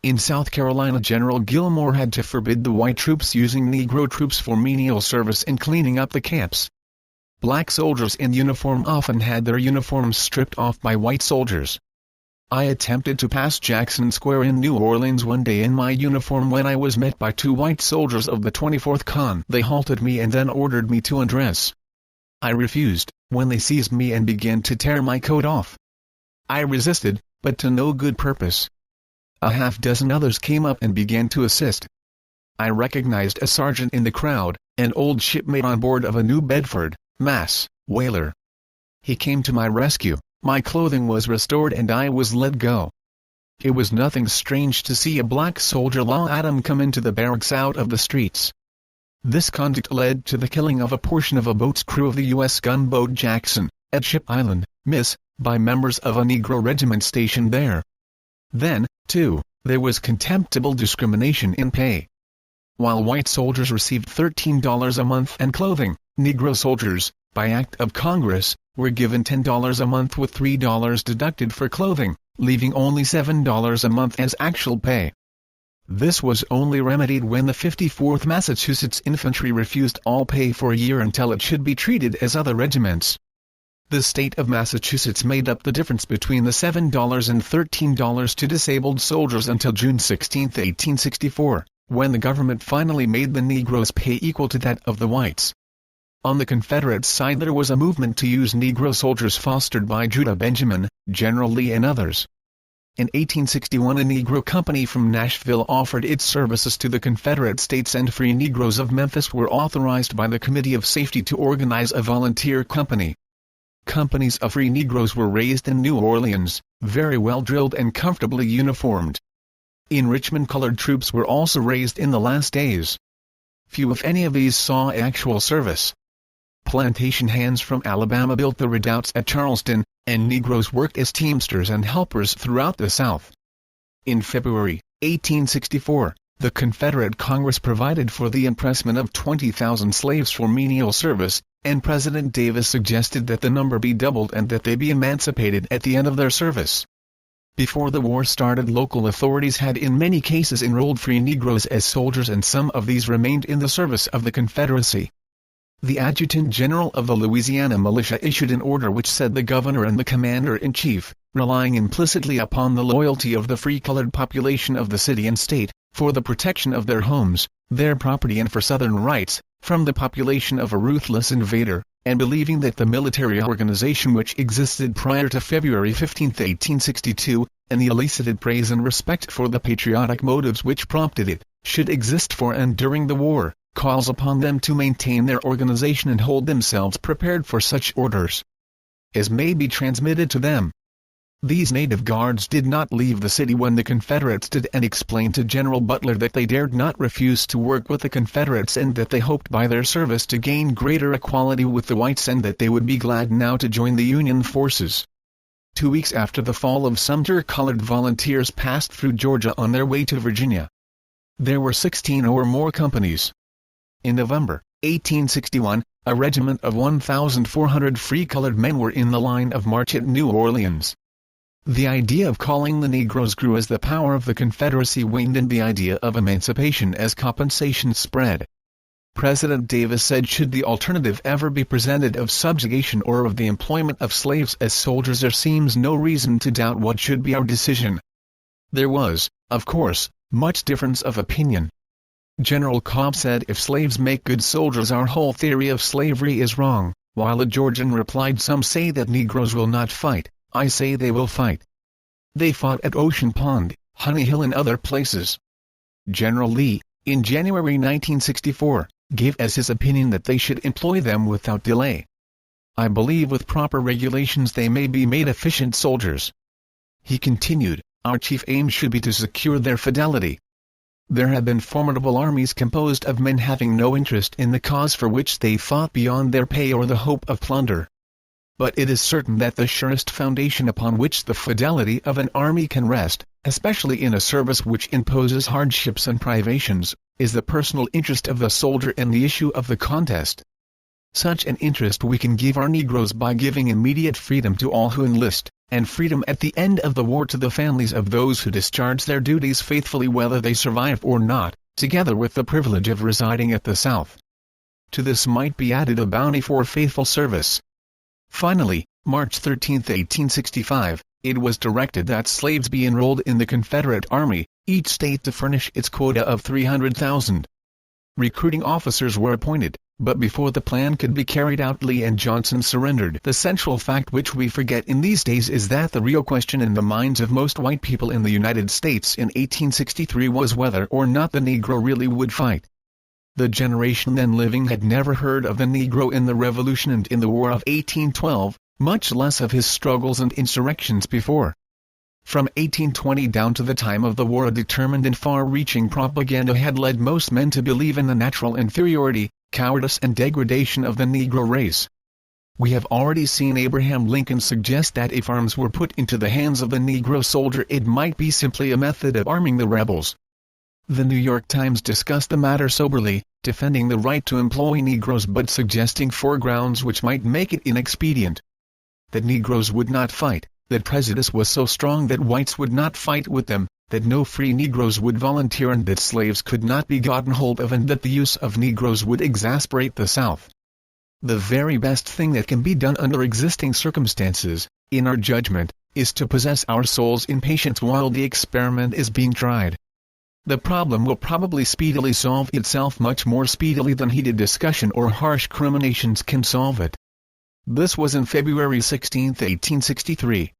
In South Carolina, General Gillmore had to forbid the white troops using Negro troops for menial service in cleaning up the camps. Black soldiers in uniform often had their uniforms stripped off by white soldiers. I attempted to pass Jackson Square in New Orleans one day in my uniform when I was met by two white soldiers of the 24th Con. They halted me and then ordered me to undress. I refused, when they seized me and began to tear my coat off. I resisted, but to no good purpose. A half-dozen others came up and began to assist. I recognized a sergeant in the crowd, an old shipmate on board of a New Bedford, Mass. whaler. He came to my rescue, my clothing was restored and I was let go. It was nothing strange to see a black soldier law Adam come into the barracks out of the streets. This conduct led to the killing of a portion of a boat's crew of the U.S. gunboat Jackson, at Ship Island, Miss, by members of a Negro regiment stationed there. Then, too, there was contemptible discrimination in pay. While white soldiers received $13 a month and clothing, Negro soldiers, by act of Congress, were given $10 a month with $3 deducted for clothing, leaving only $7 a month as actual pay. This was only remedied when the 54th Massachusetts Infantry refused all pay for a year until it should be treated as other regiments. The state of Massachusetts made up the difference between the $7 and $13 to disabled soldiers until June 16, 1864, when the government finally made the Negroes pay equal to that of the whites. On the Confederate side there was a movement to use Negro soldiers fostered by Judah Benjamin, General Lee and others. In 1861 a Negro company from Nashville offered its services to the Confederate States, and Free Negroes of Memphis were authorized by the Committee of Safety to organize a volunteer company. Companies of free Negroes were raised in New Orleans, very well drilled and comfortably uniformed. In Richmond colored troops were also raised in the last days. Few if any of these saw actual service. Plantation hands from Alabama built the redoubts at Charleston, and Negroes worked as teamsters and helpers throughout the South. In February, 1864, the Confederate Congress provided for the impressment of 20,000 slaves for menial service, and President Davis suggested that the number be doubled and that they be emancipated at the end of their service. Before the war started, local authorities had in many cases enrolled free Negroes as soldiers, and some of these remained in the service of the Confederacy. The Adjutant General of the Louisiana Militia issued an order which said the Governor and the Commander-in-Chief, relying implicitly upon the loyalty of the free colored population of the city and state, for the protection of their homes, their property and for Southern rights, from the population of a ruthless invader, and believing that the military organization which existed prior to February 15, 1862, and the elicited praise and respect for the patriotic motives which prompted it, should exist for and during the war, calls upon them to maintain their organization and hold themselves prepared for such orders as may be transmitted to them. These native guards did not leave the city when the Confederates did, and explained to General Butler that they dared not refuse to work with the Confederates, and that they hoped by their service to gain greater equality with the whites, and that they would be glad now to join the Union forces. 2 weeks after the fall of Sumter, colored volunteers passed through Georgia on their way to Virginia. There were 16 or more companies. In November, 1861, a regiment of 1,400 free colored men were in the line of march at New Orleans. The idea of calling the Negroes grew as the power of the Confederacy waned and the idea of emancipation as compensation spread. President Davis said, should the alternative ever be presented of subjugation or of the employment of slaves as soldiers, there seems no reason to doubt what should be our decision. There was, of course, much difference of opinion. General Cobb said, if slaves make good soldiers, our whole theory of slavery is wrong, while a Georgian replied, some say that Negroes will not fight, I say they will fight. They fought at Ocean Pond, Honey Hill and other places. General Lee, in January 1964, gave as his opinion that they should employ them without delay. I believe with proper regulations they may be made efficient soldiers. He continued, our chief aim should be to secure their fidelity. There have been formidable armies composed of men having no interest in the cause for which they fought beyond their pay or the hope of plunder. But it is certain that the surest foundation upon which the fidelity of an army can rest, especially in a service which imposes hardships and privations, is the personal interest of the soldier in the issue of the contest. Such an interest we can give our Negroes by giving immediate freedom to all who enlist, and freedom at the end of the war to the families of those who discharge their duties faithfully whether they survive or not, together with the privilege of residing at the South. To this might be added a bounty for faithful service. Finally, March 13, 1865, it was directed that slaves be enrolled in the Confederate Army, each state to furnish its quota of 300,000. Recruiting officers were appointed, but before the plan could be carried out Lee and Johnson surrendered. The central fact which we forget in these days is that the real question in the minds of most white people in the United States in 1863 was whether or not the Negro really would fight. The generation then living had never heard of the Negro in the Revolution and in the War of 1812, much less of his struggles and insurrections before. From 1820 down to the time of the war a determined and far-reaching propaganda had led most men to believe in the natural inferiority, cowardice and degradation of the Negro race. We have already seen Abraham Lincoln suggest that if arms were put into the hands of the Negro soldier it might be simply a method of arming the rebels. The New York Times discussed the matter soberly, defending the right to employ Negroes but suggesting 4 grounds which might make it inexpedient. That Negroes would not fight, that prejudice was so strong that whites would not fight with them, that no free Negroes would volunteer and that slaves could not be gotten hold of and that the use of Negroes would exasperate the South. The very best thing that can be done under existing circumstances, in our judgment, is to possess our souls in patience while the experiment is being tried. The problem will probably speedily solve itself much more speedily than heated discussion or harsh criminations can solve it. This was in February 16, 1863.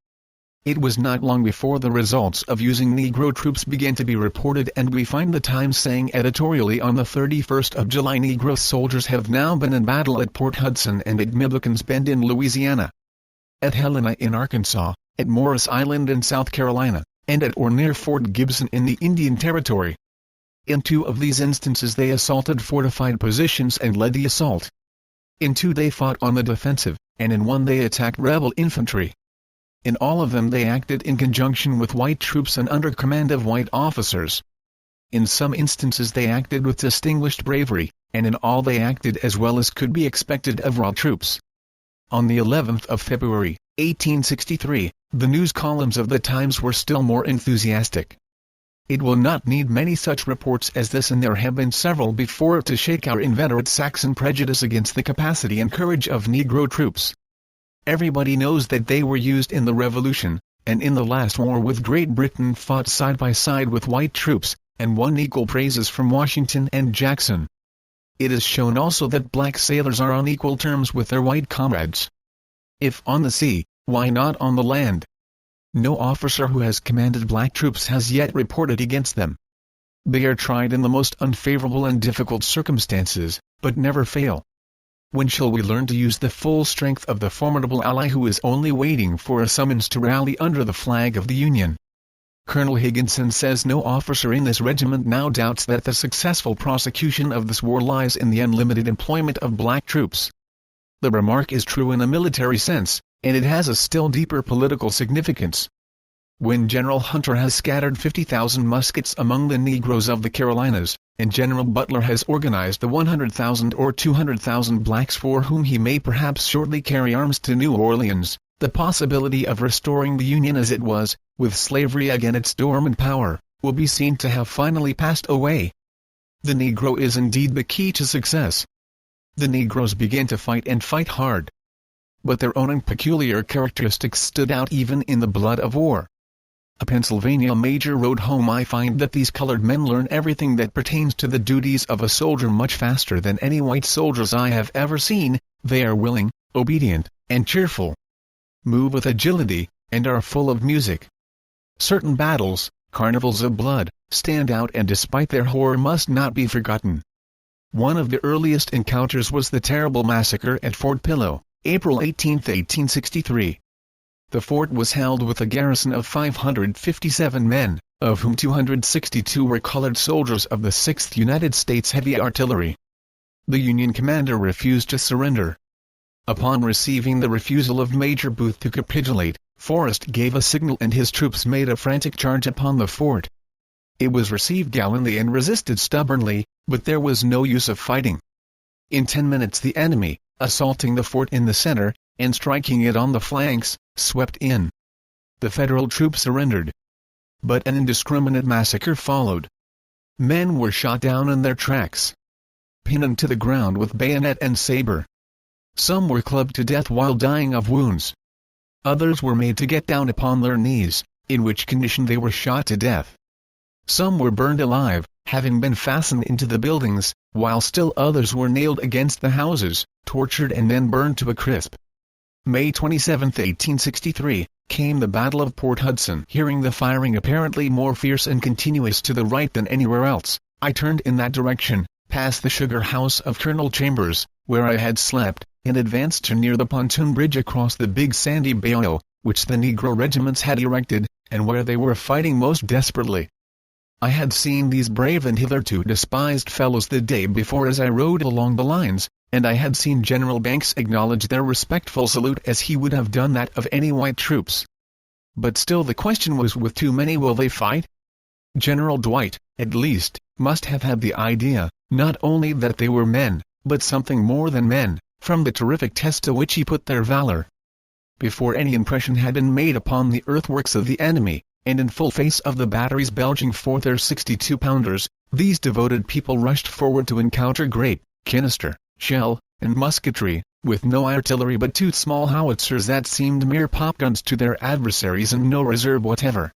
It was not long before the results of using Negro troops began to be reported and we find the Times saying editorially on the 31st of July Negro soldiers have now been in battle at Port Hudson and at Milliken's Bend in Louisiana, at Helena in Arkansas, at Morris Island in South Carolina, and at or near Fort Gibson in the Indian Territory. In 2 of these instances they assaulted fortified positions and led the assault. In 2 they fought on the defensive, and in 1 they attacked rebel infantry. In all of them they acted in conjunction with white troops and under command of white officers. In some instances they acted with distinguished bravery, and in all they acted as well as could be expected of raw troops. On the 11th of February, 1863, the news columns of the Times were still more enthusiastic. It will not need many such reports as this, and there have been several before it, to shake our inveterate Saxon prejudice against the capacity and courage of Negro troops. Everybody knows that they were used in the Revolution, and in the last war with Great Britain fought side by side with white troops, and won equal praises from Washington and Jackson. It is shown also that black sailors are on equal terms with their white comrades. If on the sea, why not on the land? No officer who has commanded black troops has yet reported against them. They are tried in the most unfavorable and difficult circumstances, but never fail. When shall we learn to use the full strength of the formidable ally who is only waiting for a summons to rally under the flag of the Union? Colonel Higginson says no officer in this regiment now doubts that the successful prosecution of this war lies in the unlimited employment of black troops. The remark is true in a military sense, and it has a still deeper political significance. When General Hunter has scattered 50,000 muskets among the Negroes of the Carolinas, and General Butler has organized the 100,000 or 200,000 blacks for whom he may perhaps shortly carry arms to New Orleans, the possibility of restoring the Union as it was, with slavery again its dormant power, will be seen to have finally passed away. The Negro is indeed the key to success. The Negroes began to fight and fight hard. But their own peculiar characteristics stood out even in the blood of war. A Pennsylvania major wrote home, "I find that these colored men learn everything that pertains to the duties of a soldier much faster than any white soldiers I have ever seen. They are willing, obedient, and cheerful, move with agility, and are full of music. Certain battles, carnivals of blood, stand out and despite their horror must not be forgotten." One of the earliest encounters was the terrible massacre at Fort Pillow, April 18, 1863. The fort was held with a garrison of 557 men, of whom 262 were colored soldiers of the 6th United States Heavy Artillery. The Union commander refused to surrender. Upon receiving the refusal of Major Booth to capitulate, Forrest gave a signal and his troops made a frantic charge upon the fort. It was received gallantly and resisted stubbornly, but there was no use of fighting. In 10 minutes the enemy, assaulting the fort in the center, and striking it on the flanks, swept in. The Federal troops surrendered. But an indiscriminate massacre followed. Men were shot down in their tracks, pinned to the ground with bayonet and saber. Some were clubbed to death while dying of wounds. Others were made to get down upon their knees, in which condition they were shot to death. Some were burned alive, having been fastened into the buildings, while still others were nailed against the houses, tortured and then burned to a crisp. May 27, 1863, came the Battle of Port Hudson. Hearing the firing apparently more fierce and continuous to the right than anywhere else, I turned in that direction, past the sugar house of Colonel Chambers, where I had slept, and advanced to near the pontoon bridge across the big sandy bayou, which the Negro regiments had erected, and where they were fighting most desperately. I had seen these brave and hitherto despised fellows the day before as I rode along the lines, and I had seen General Banks acknowledge their respectful salute as he would have done that of any white troops. But still the question was, with too many will they fight? General Dwight, at least, must have had the idea, not only that they were men, but something more than men, from the terrific test to which he put their valor. Before any impression had been made upon the earthworks of the enemy, and in full face of the batteries belching forth their 62-pounders, these devoted people rushed forward to encounter grape, canister, shell, and musketry, with no artillery but 2 small howitzers that seemed mere popguns to their adversaries and no reserve whatever.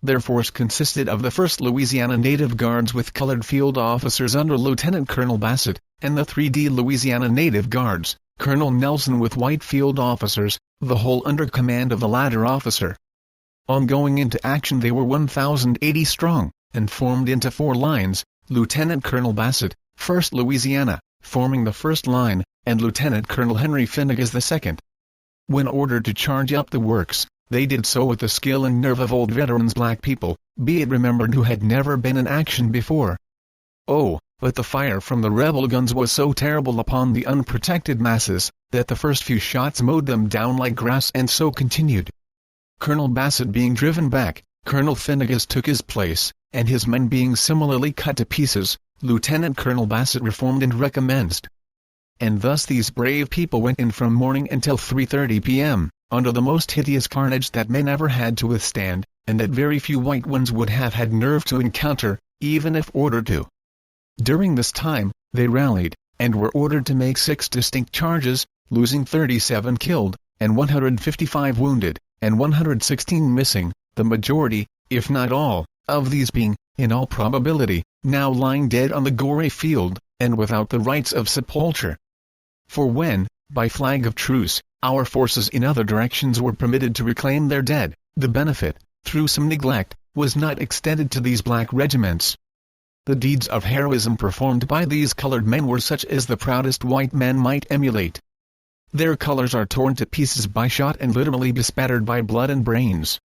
Their force consisted of the 1st Louisiana Native Guards with colored field officers under Lieutenant Colonel Bassett, and the 3d Louisiana Native Guards, Colonel Nelson with white field officers, the whole under command of the latter officer. On going into action they were 1,080 strong, and formed into 4 lines, Lieutenant Colonel Bassett, 1st Louisiana, forming the first line, and Lieutenant Colonel Henry Finnegas the second. When ordered to charge up the works, they did so with the skill and nerve of old veterans black people, be it remembered, who had never been in action before. Oh, but the fire from the rebel guns was so terrible upon the unprotected masses, that the first few shots mowed them down like grass, and so continued. Colonel Bassett being driven back, Colonel Finnegas took his place, and his men being similarly cut to pieces, Lieutenant Colonel Bassett reformed and recommenced. And thus these brave people went in from morning until 3:30 p.m., under the most hideous carnage that men ever had to withstand, and that very few white ones would have had nerve to encounter, even if ordered to. During this time, they rallied, and were ordered to make 6 distinct charges, losing 37 killed, and 155 wounded, and 116 missing, the majority, if not all, of these being, in all probability, now lying dead on the gory field, and without the rites of sepulture. For when, by flag of truce, our forces in other directions were permitted to reclaim their dead, the benefit, through some neglect, was not extended to these black regiments. The deeds of heroism performed by these colored men were such as the proudest white man might emulate. Their colors are torn to pieces by shot and literally bespattered by blood and brains.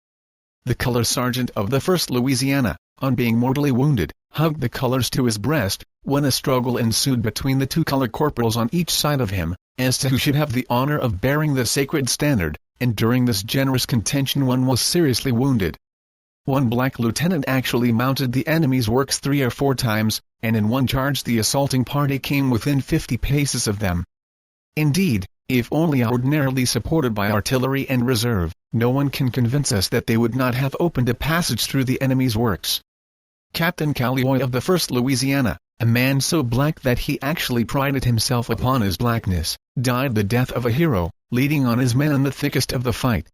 The color sergeant of the 1st Louisiana, on being mortally wounded, hugged the colors to his breast, when a struggle ensued between the 2 color corporals on each side of him, as to who should have the honor of bearing the sacred standard, and during this generous contention one was seriously wounded. One black lieutenant actually mounted the enemy's works 3 or 4 times, and in one charge the assaulting party came within 50 paces of them. Indeed, if only ordinarily supported by artillery and reserve, no one can convince us that they would not have opened a passage through the enemy's works. Captain Callioy of the 1st Louisiana, a man so black that he actually prided himself upon his blackness, died the death of a hero, leading on his men in the thickest of the fight.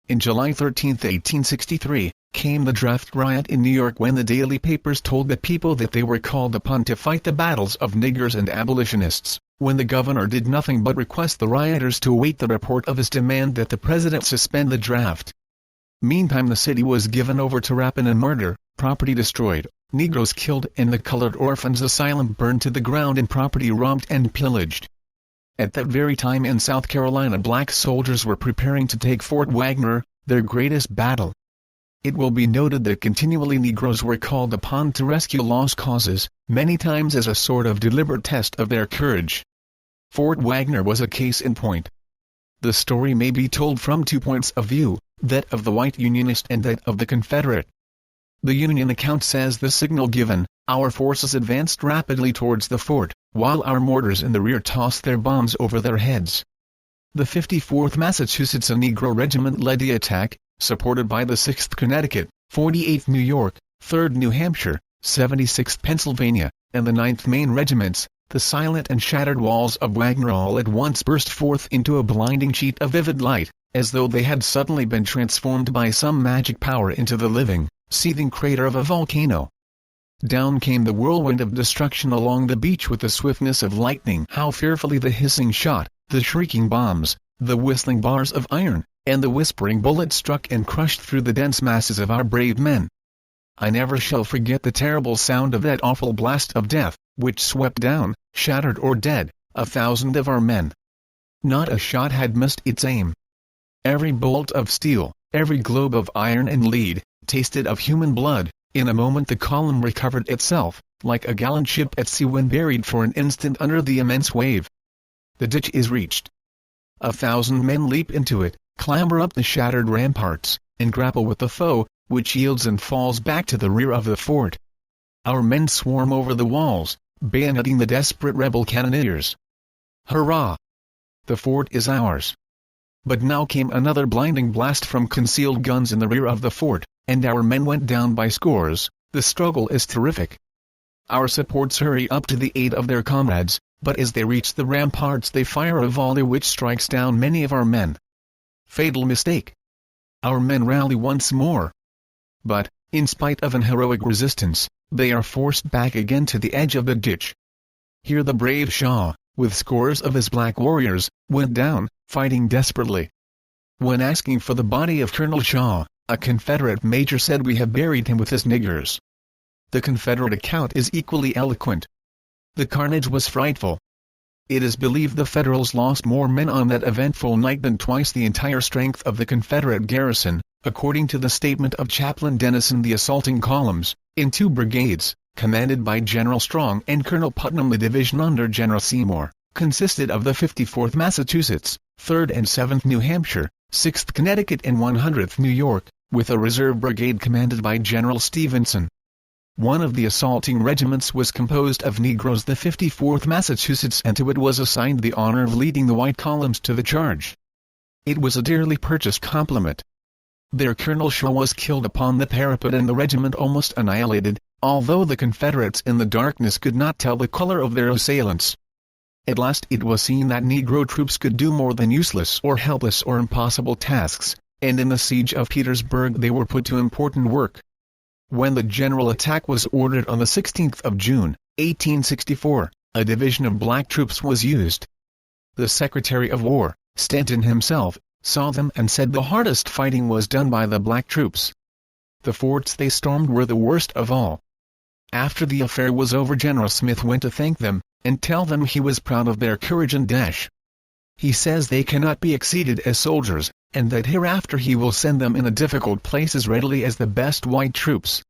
In July 13, 1863, came the draft riot in New York, when the daily papers told the people that they were called upon to fight the battles of niggers and abolitionists, when the governor did nothing but request the rioters to await the report of his demand that the president suspend the draft. Meantime the city was given over to rapine and murder, property destroyed, Negroes killed, and the colored orphans' asylum burned to the ground and property robbed and pillaged. At that very time in South Carolina black soldiers were preparing to take Fort Wagner, their greatest battle. It will be noted that continually Negroes were called upon to rescue lost causes, many times as a sort of deliberate test of their courage. Fort Wagner was a case in point. The story may be told from 2 points of view, that of the white Unionist and that of the Confederate. The Union account says the signal given, our forces advanced rapidly towards the fort, while our mortars in the rear tossed their bombs over their heads. The 54th Massachusetts, a Negro regiment, led the attack, supported by the 6th Connecticut, 48th New York, 3rd New Hampshire, 76th Pennsylvania, and the 9th Maine regiments. The silent and shattered walls of Wagner all at once burst forth into a blinding sheet of vivid light, as though they had suddenly been transformed by some magic power into the living, seething crater of a volcano. Down came the whirlwind of destruction along the beach with the swiftness of lightning. How fearfully the hissing shot, the shrieking bombs, the whistling bars of iron, and the whispering bullets struck and crushed through the dense masses of our brave men. I never shall forget the terrible sound of that awful blast of death, which swept down, shattered or dead, 1,000 of our men. Not a shot had missed its aim. Every bolt of steel, every globe of iron and lead, tasted of human blood. In a moment the column recovered itself, like a gallant ship at sea when buried for an instant under the immense wave. The ditch is reached. 1,000 men leap into it, clamber up the shattered ramparts, and grapple with the foe, which yields and falls back to the rear of the fort. Our men swarm over the walls, bayoneting the desperate rebel cannoneers. Hurrah! The fort is ours. But now came another blinding blast from concealed guns in the rear of the fort, and our men went down by scores. The struggle is terrific. Our supports hurry up to the aid of their comrades, but as they reach the ramparts they fire a volley which strikes down many of our men. Fatal mistake. Our men rally once more. But, in spite of an heroic resistance, they are forced back again to the edge of the ditch. Here the brave Shaw, with scores of his black warriors, went down, fighting desperately. When asking for the body of Colonel Shaw, a Confederate major said, "We have buried him with his niggers." The Confederate account is equally eloquent. The carnage was frightful. It is believed the Federals lost more men on that eventful night than twice the entire strength of the Confederate garrison, according to the statement of Chaplain Dennison. The assaulting columns, in 2 brigades, commanded by General Strong and Colonel Putnam, the division under General Seymour, consisted of the 54th Massachusetts, 3rd and 7th New Hampshire, 6th Connecticut and 100th New York, with a reserve brigade commanded by General Stevenson. One of the assaulting regiments was composed of Negroes, the 54th Massachusetts, and to it was assigned the honor of leading the white columns to the charge. It was a dearly purchased compliment. Their Colonel Shaw was killed upon the parapet and the regiment almost annihilated, although the Confederates in the darkness could not tell the color of their assailants. At last it was seen that Negro troops could do more than useless or helpless or impossible tasks, and in the siege of Petersburg they were put to important work. When the general attack was ordered on the 16th of June, 1864, a division of black troops was used. The Secretary of War, Stanton himself, saw them and said the hardest fighting was done by the black troops. The forts they stormed were the worst of all. After the affair was over, General Smith went to thank them, and tell them he was proud of their courage and dash. He says they cannot be exceeded as soldiers, and that hereafter he will send them in a difficult place as readily as the best white troops.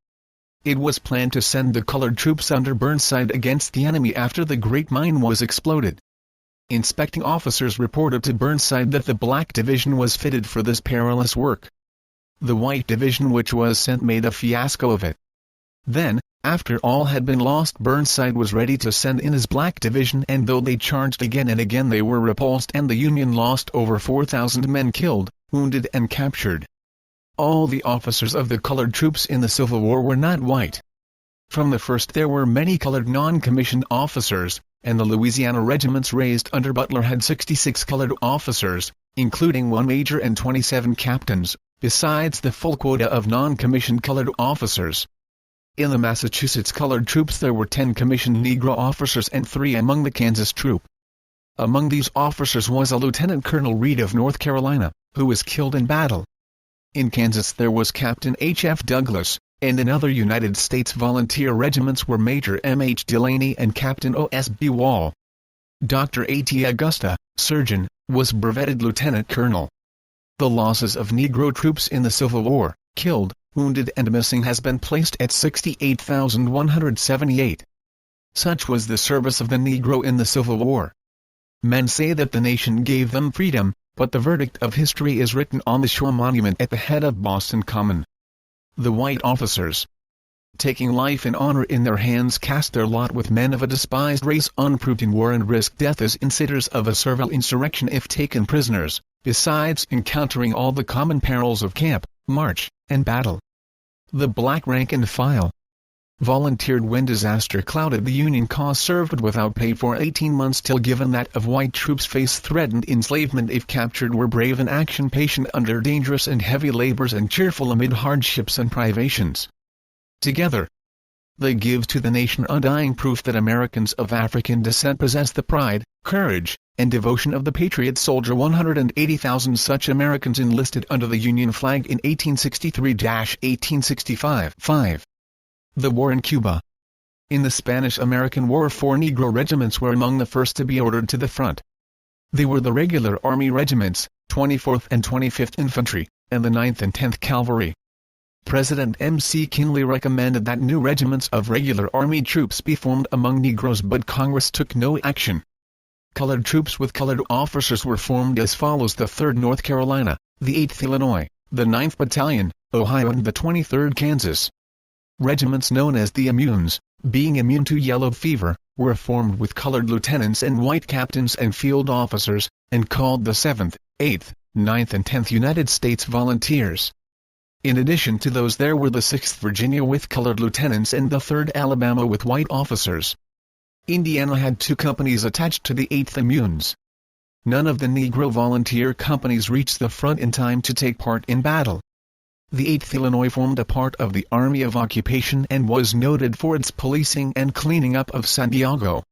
It was planned to send the colored troops under Burnside against the enemy after the Great Mine was exploded. Inspecting officers reported to Burnside that the black division was fitted for this perilous work. The white division which was sent made a fiasco of it. Then, after all had been lost, Burnside was ready to send in his black division, and though they charged again and again they were repulsed, and the Union lost over 4,000 men killed, wounded and captured. All the officers of the colored troops in the Civil War were not white. From the first there were many colored non-commissioned officers, and the Louisiana regiments raised under Butler had 66 colored officers, including 1 major and 27 captains, besides the full quota of non-commissioned colored officers. In the Massachusetts colored troops there were 10 commissioned Negro officers and 3 among the Kansas troop. Among these officers was a Lieutenant Colonel Reed of North Carolina, who was killed in battle. In Kansas there was Captain H. F. Douglas, and in other United States volunteer regiments were Major M. H. Delaney and Captain O. S. B. Wall. Dr. A. T. Augusta, surgeon, was brevetted lieutenant colonel. The losses of Negro troops in the Civil War, killed, wounded and missing has been placed at 68,178. Such was the service of the Negro in the Civil War. Men say that the nation gave them freedom, but the verdict of history is written on the Shaw Monument at the head of Boston Common. The white officers, taking life and honor in their hands, cast their lot with men of a despised race unproved in war and risked death as inciters of a servile insurrection if taken prisoners, besides encountering all the common perils of camp, march, and battle. The black rank and file volunteered when disaster clouded the Union cause, served without pay for 18 months till given that of white troops faced threatened enslavement if captured, were brave in action, patient under dangerous and heavy labors, and cheerful amid hardships and privations. Together, they give to the nation undying proof that Americans of African descent possess the pride, courage, and devotion of the patriot soldier. 180,000 such Americans enlisted under the Union flag in 1863–1865. 5. The War in Cuba. In the Spanish-American War, 4 Negro regiments were among the first to be ordered to the front. They were the regular Army regiments, 24th and 25th Infantry, and the 9th and 10th Cavalry. President McKinley recommended that new regiments of regular Army troops be formed among Negroes, but Congress took no action. Colored troops with colored officers were formed as follows: the 3rd North Carolina, the 8th Illinois, the 9th Battalion, Ohio, and the 23rd Kansas. Regiments known as the Immunes, being immune to yellow fever, were formed with colored lieutenants and white captains and field officers, and called the 7th, 8th, 9th and 10th United States Volunteers. In addition to those, there were the 6th Virginia with colored lieutenants and the 3rd Alabama with white officers. Indiana had 2 companies attached to the 8th Immunes. None of the Negro volunteer companies reached the front in time to take part in battle. The 8th Illinois formed a part of the Army of Occupation and was noted for its policing and cleaning up of Santiago.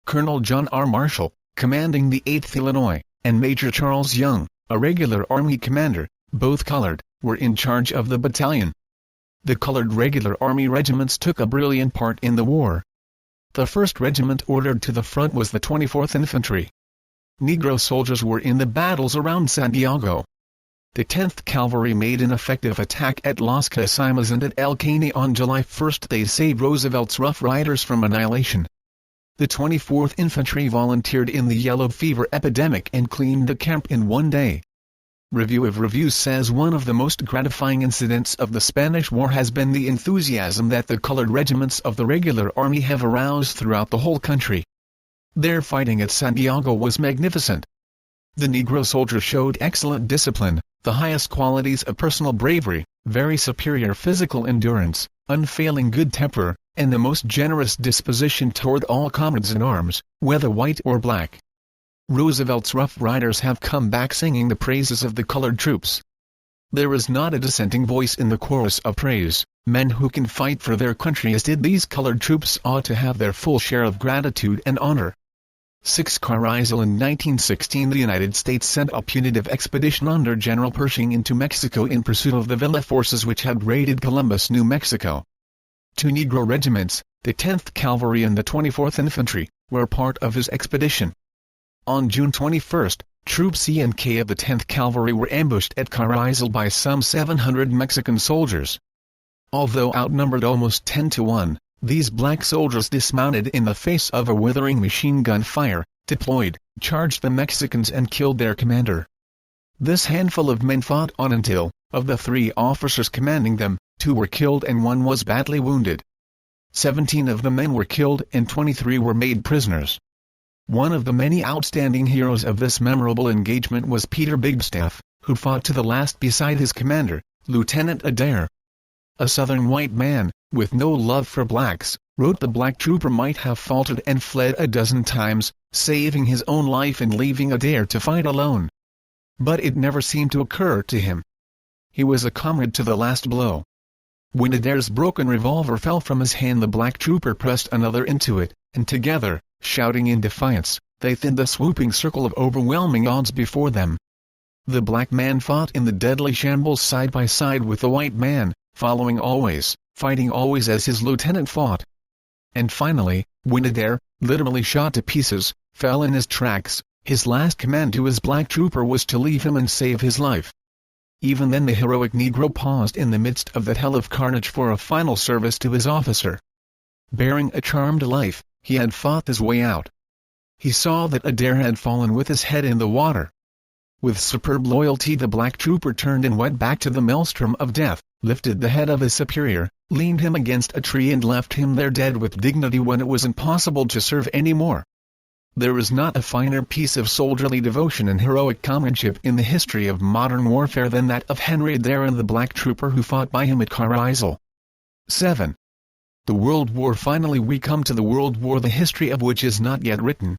Colonel John R. Marshall, commanding the 8th Illinois, and Major Charles Young, a regular Army commander, both colored, were in charge of the battalion. The colored regular Army regiments took a brilliant part in the war. The first regiment ordered to the front was the 24th Infantry. Negro soldiers were in the battles around Santiago. The 10th Cavalry made an effective attack at Las Casimas and at El Caney on July 1. They saved Roosevelt's Rough Riders from annihilation. The 24th Infantry volunteered in the yellow fever epidemic and cleaned the camp in one day. Review of Reviews says one of the most gratifying incidents of the Spanish War has been the enthusiasm that the colored regiments of the regular army have aroused throughout the whole country. Their fighting at Santiago was magnificent. The Negro soldier showed excellent discipline, the highest qualities of personal bravery, very superior physical endurance, unfailing good temper, and the most generous disposition toward all comrades in arms, whether white or black. Roosevelt's Rough Riders have come back singing the praises of the colored troops. There is not a dissenting voice in the chorus of praise. Men who can fight for their country as did these colored troops ought to have their full share of gratitude and honor. 6 Carrizal. In 1916 the United States sent a punitive expedition under General Pershing into Mexico in pursuit of the Villa forces which had raided Columbus, New Mexico. 2 Negro regiments, the 10th Cavalry and the 24th Infantry, were part of his expedition. On June 21, Troops C and K of the 10th Cavalry were ambushed at Carrizal by some 700 Mexican soldiers. Although outnumbered almost 10 to 1, these black soldiers dismounted in the face of a withering machine gun fire, deployed, charged the Mexicans and killed their commander. This handful of men fought on until, of the 3 officers commanding them, 2 were killed and 1 was badly wounded. 17 of the men were killed and 23 were made prisoners. One of the many outstanding heroes of this memorable engagement was Peter Bigstaff, who fought to the last beside his commander, Lieutenant Adair. A Southern white man, with no love for blacks, wrote the black trooper might have faltered and fled a dozen times, saving his own life and leaving Adair to fight alone. But it never seemed to occur to him. He was a comrade to the last blow. When Adair's broken revolver fell from his hand, the black trooper pressed another into it, and together, shouting in defiance, they thinned the swooping circle of overwhelming odds before them. The black man fought in the deadly shambles side by side with the white man, following always, fighting always as his lieutenant fought. And finally, when Adair, literally shot to pieces, fell in his tracks, his last command to his black trooper was to leave him and save his life. Even then the heroic Negro paused in the midst of that hell of carnage for a final service to his officer. Bearing a charmed life, he had fought his way out. He saw that Adair had fallen with his head in the water. With superb loyalty the black trooper turned and went back to the maelstrom of death, lifted the head of his superior, leaned him against a tree and left him there dead with dignity when it was impossible to serve any more. There is not a finer piece of soldierly devotion and heroic comradeship in the history of modern warfare than that of Henry Adair and the black trooper who fought by him at Carlisle. 7. The World War. Finally we come to the World War, the history of which is not yet written.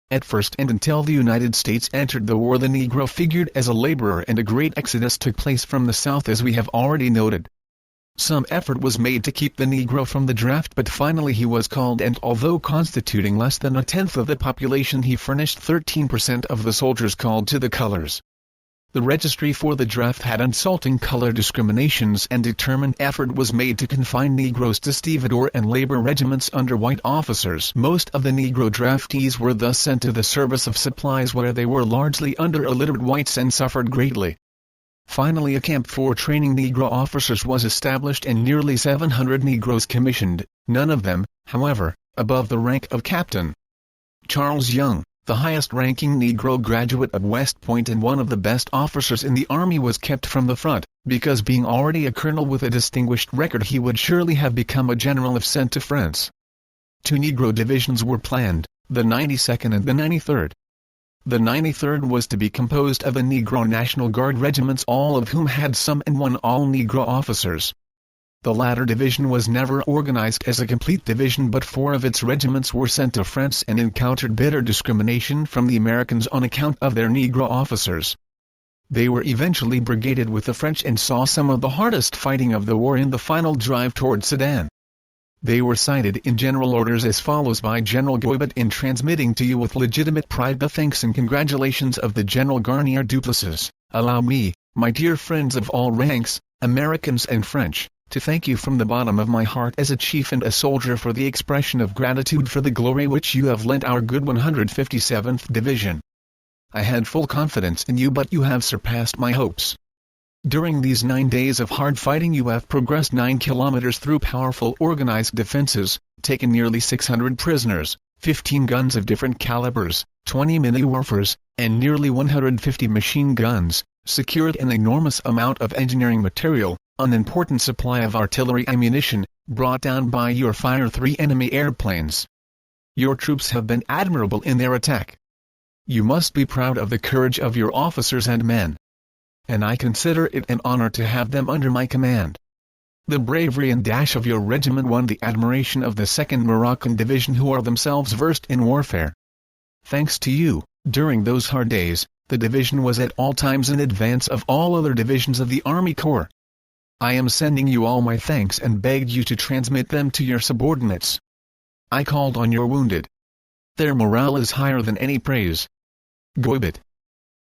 At first and until the United States entered the war the Negro figured as a laborer and a great exodus took place from the South as we have already noted. Some effort was made to keep the Negro from the draft but finally he was called and although constituting less than a tenth of the population he furnished 13% of the soldiers called to the colors. The registry for the draft had insulting color discriminations and determined effort was made to confine Negroes to stevedore and labor regiments under white officers. Most of the Negro draftees were thus sent to the service of supplies where they were largely under illiterate whites and suffered greatly. Finally a camp for training Negro officers was established and nearly 700 Negroes commissioned, none of them, however, above the rank of captain. Charles Young, the highest-ranking Negro graduate of West Point and one of the best officers in the Army, was kept from the front, because being already a colonel with a distinguished record he would surely have become a general if sent to France. 2 Negro divisions were planned, the 92nd and the 93rd. The 93rd was to be composed of the Negro National Guard regiments, all of whom had some and one all-Negro officers. The latter division was never organized as a complete division but 4 of its regiments were sent to France and encountered bitter discrimination from the Americans on account of their Negro officers. They were eventually brigaded with the French and saw some of the hardest fighting of the war in the final drive toward Sedan. They were cited in general orders as follows by General Goibet: in transmitting to you with legitimate pride the thanks and congratulations of the General Garnier Duplessis, allow me, my dear friends of all ranks, Americans and French, to thank you from the bottom of my heart as a chief and a soldier for the expression of gratitude for the glory which you have lent our good 157th Division. I had full confidence in you but you have surpassed my hopes. During these 9 days of hard fighting you have progressed 9 kilometers through powerful organized defenses, taken nearly 600 prisoners, 15 guns of different calibers, 20 mini-warfers, and nearly 150 machine guns, secured an enormous amount of engineering material, an important supply of artillery ammunition, brought down by your fire 3 enemy airplanes. Your troops have been admirable in their attack. You must be proud of the courage of your officers and men. And I consider it an honor to have them under my command. The bravery and dash of your regiment won the admiration of the 2nd Moroccan Division, who are themselves versed in warfare. Thanks to you, during those hard days, the division was at all times in advance of all other divisions of the Army Corps. I am sending you all my thanks and begged you to transmit them to your subordinates. I called on your wounded. Their morale is higher than any praise. Goibet.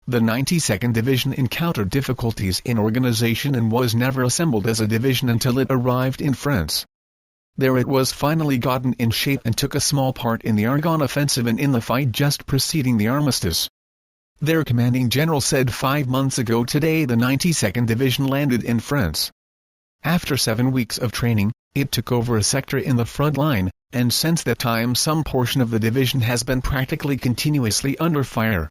The 92nd Division encountered difficulties in organization and was never assembled as a division until it arrived in France. There it was finally gotten in shape and took a small part in the Argonne offensive and in the fight just preceding the armistice. Their commanding general said 5 months ago today the 92nd Division landed in France. After 7 weeks of training, it took over a sector in the front line, and since that time some portion of the division has been practically continuously under fire.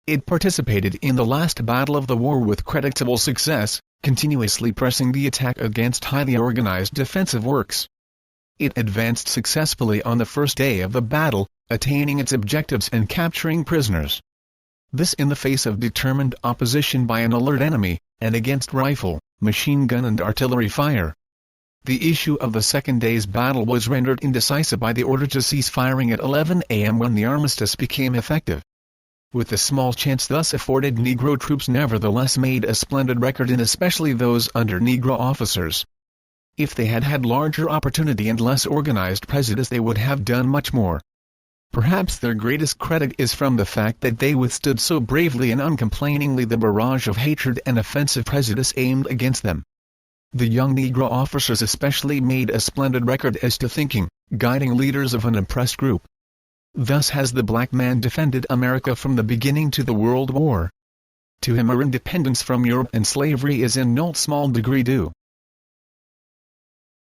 It participated in the last battle of the war with creditable success, continuously pressing the attack against highly organized defensive works. It advanced successfully on the first day of the battle, attaining its objectives and capturing prisoners. This in the face of determined opposition by an alert enemy, and against rifle, machine gun and artillery fire. The issue of the second day's battle was rendered indecisive by the order to cease firing at 11 a.m. when the armistice became effective. With the small chance thus afforded, Negro troops nevertheless made a splendid record, and especially those under Negro officers. If they had had larger opportunity and less organized prejudice they would have done much more. Perhaps their greatest credit is from the fact that they withstood so bravely and uncomplainingly the barrage of hatred and offensive prejudice aimed against them. The young Negro officers especially made a splendid record as to thinking, guiding leaders of an oppressed group. Thus has the black man defended America from the beginning to the World War. To him our independence from Europe and slavery is in no small degree due.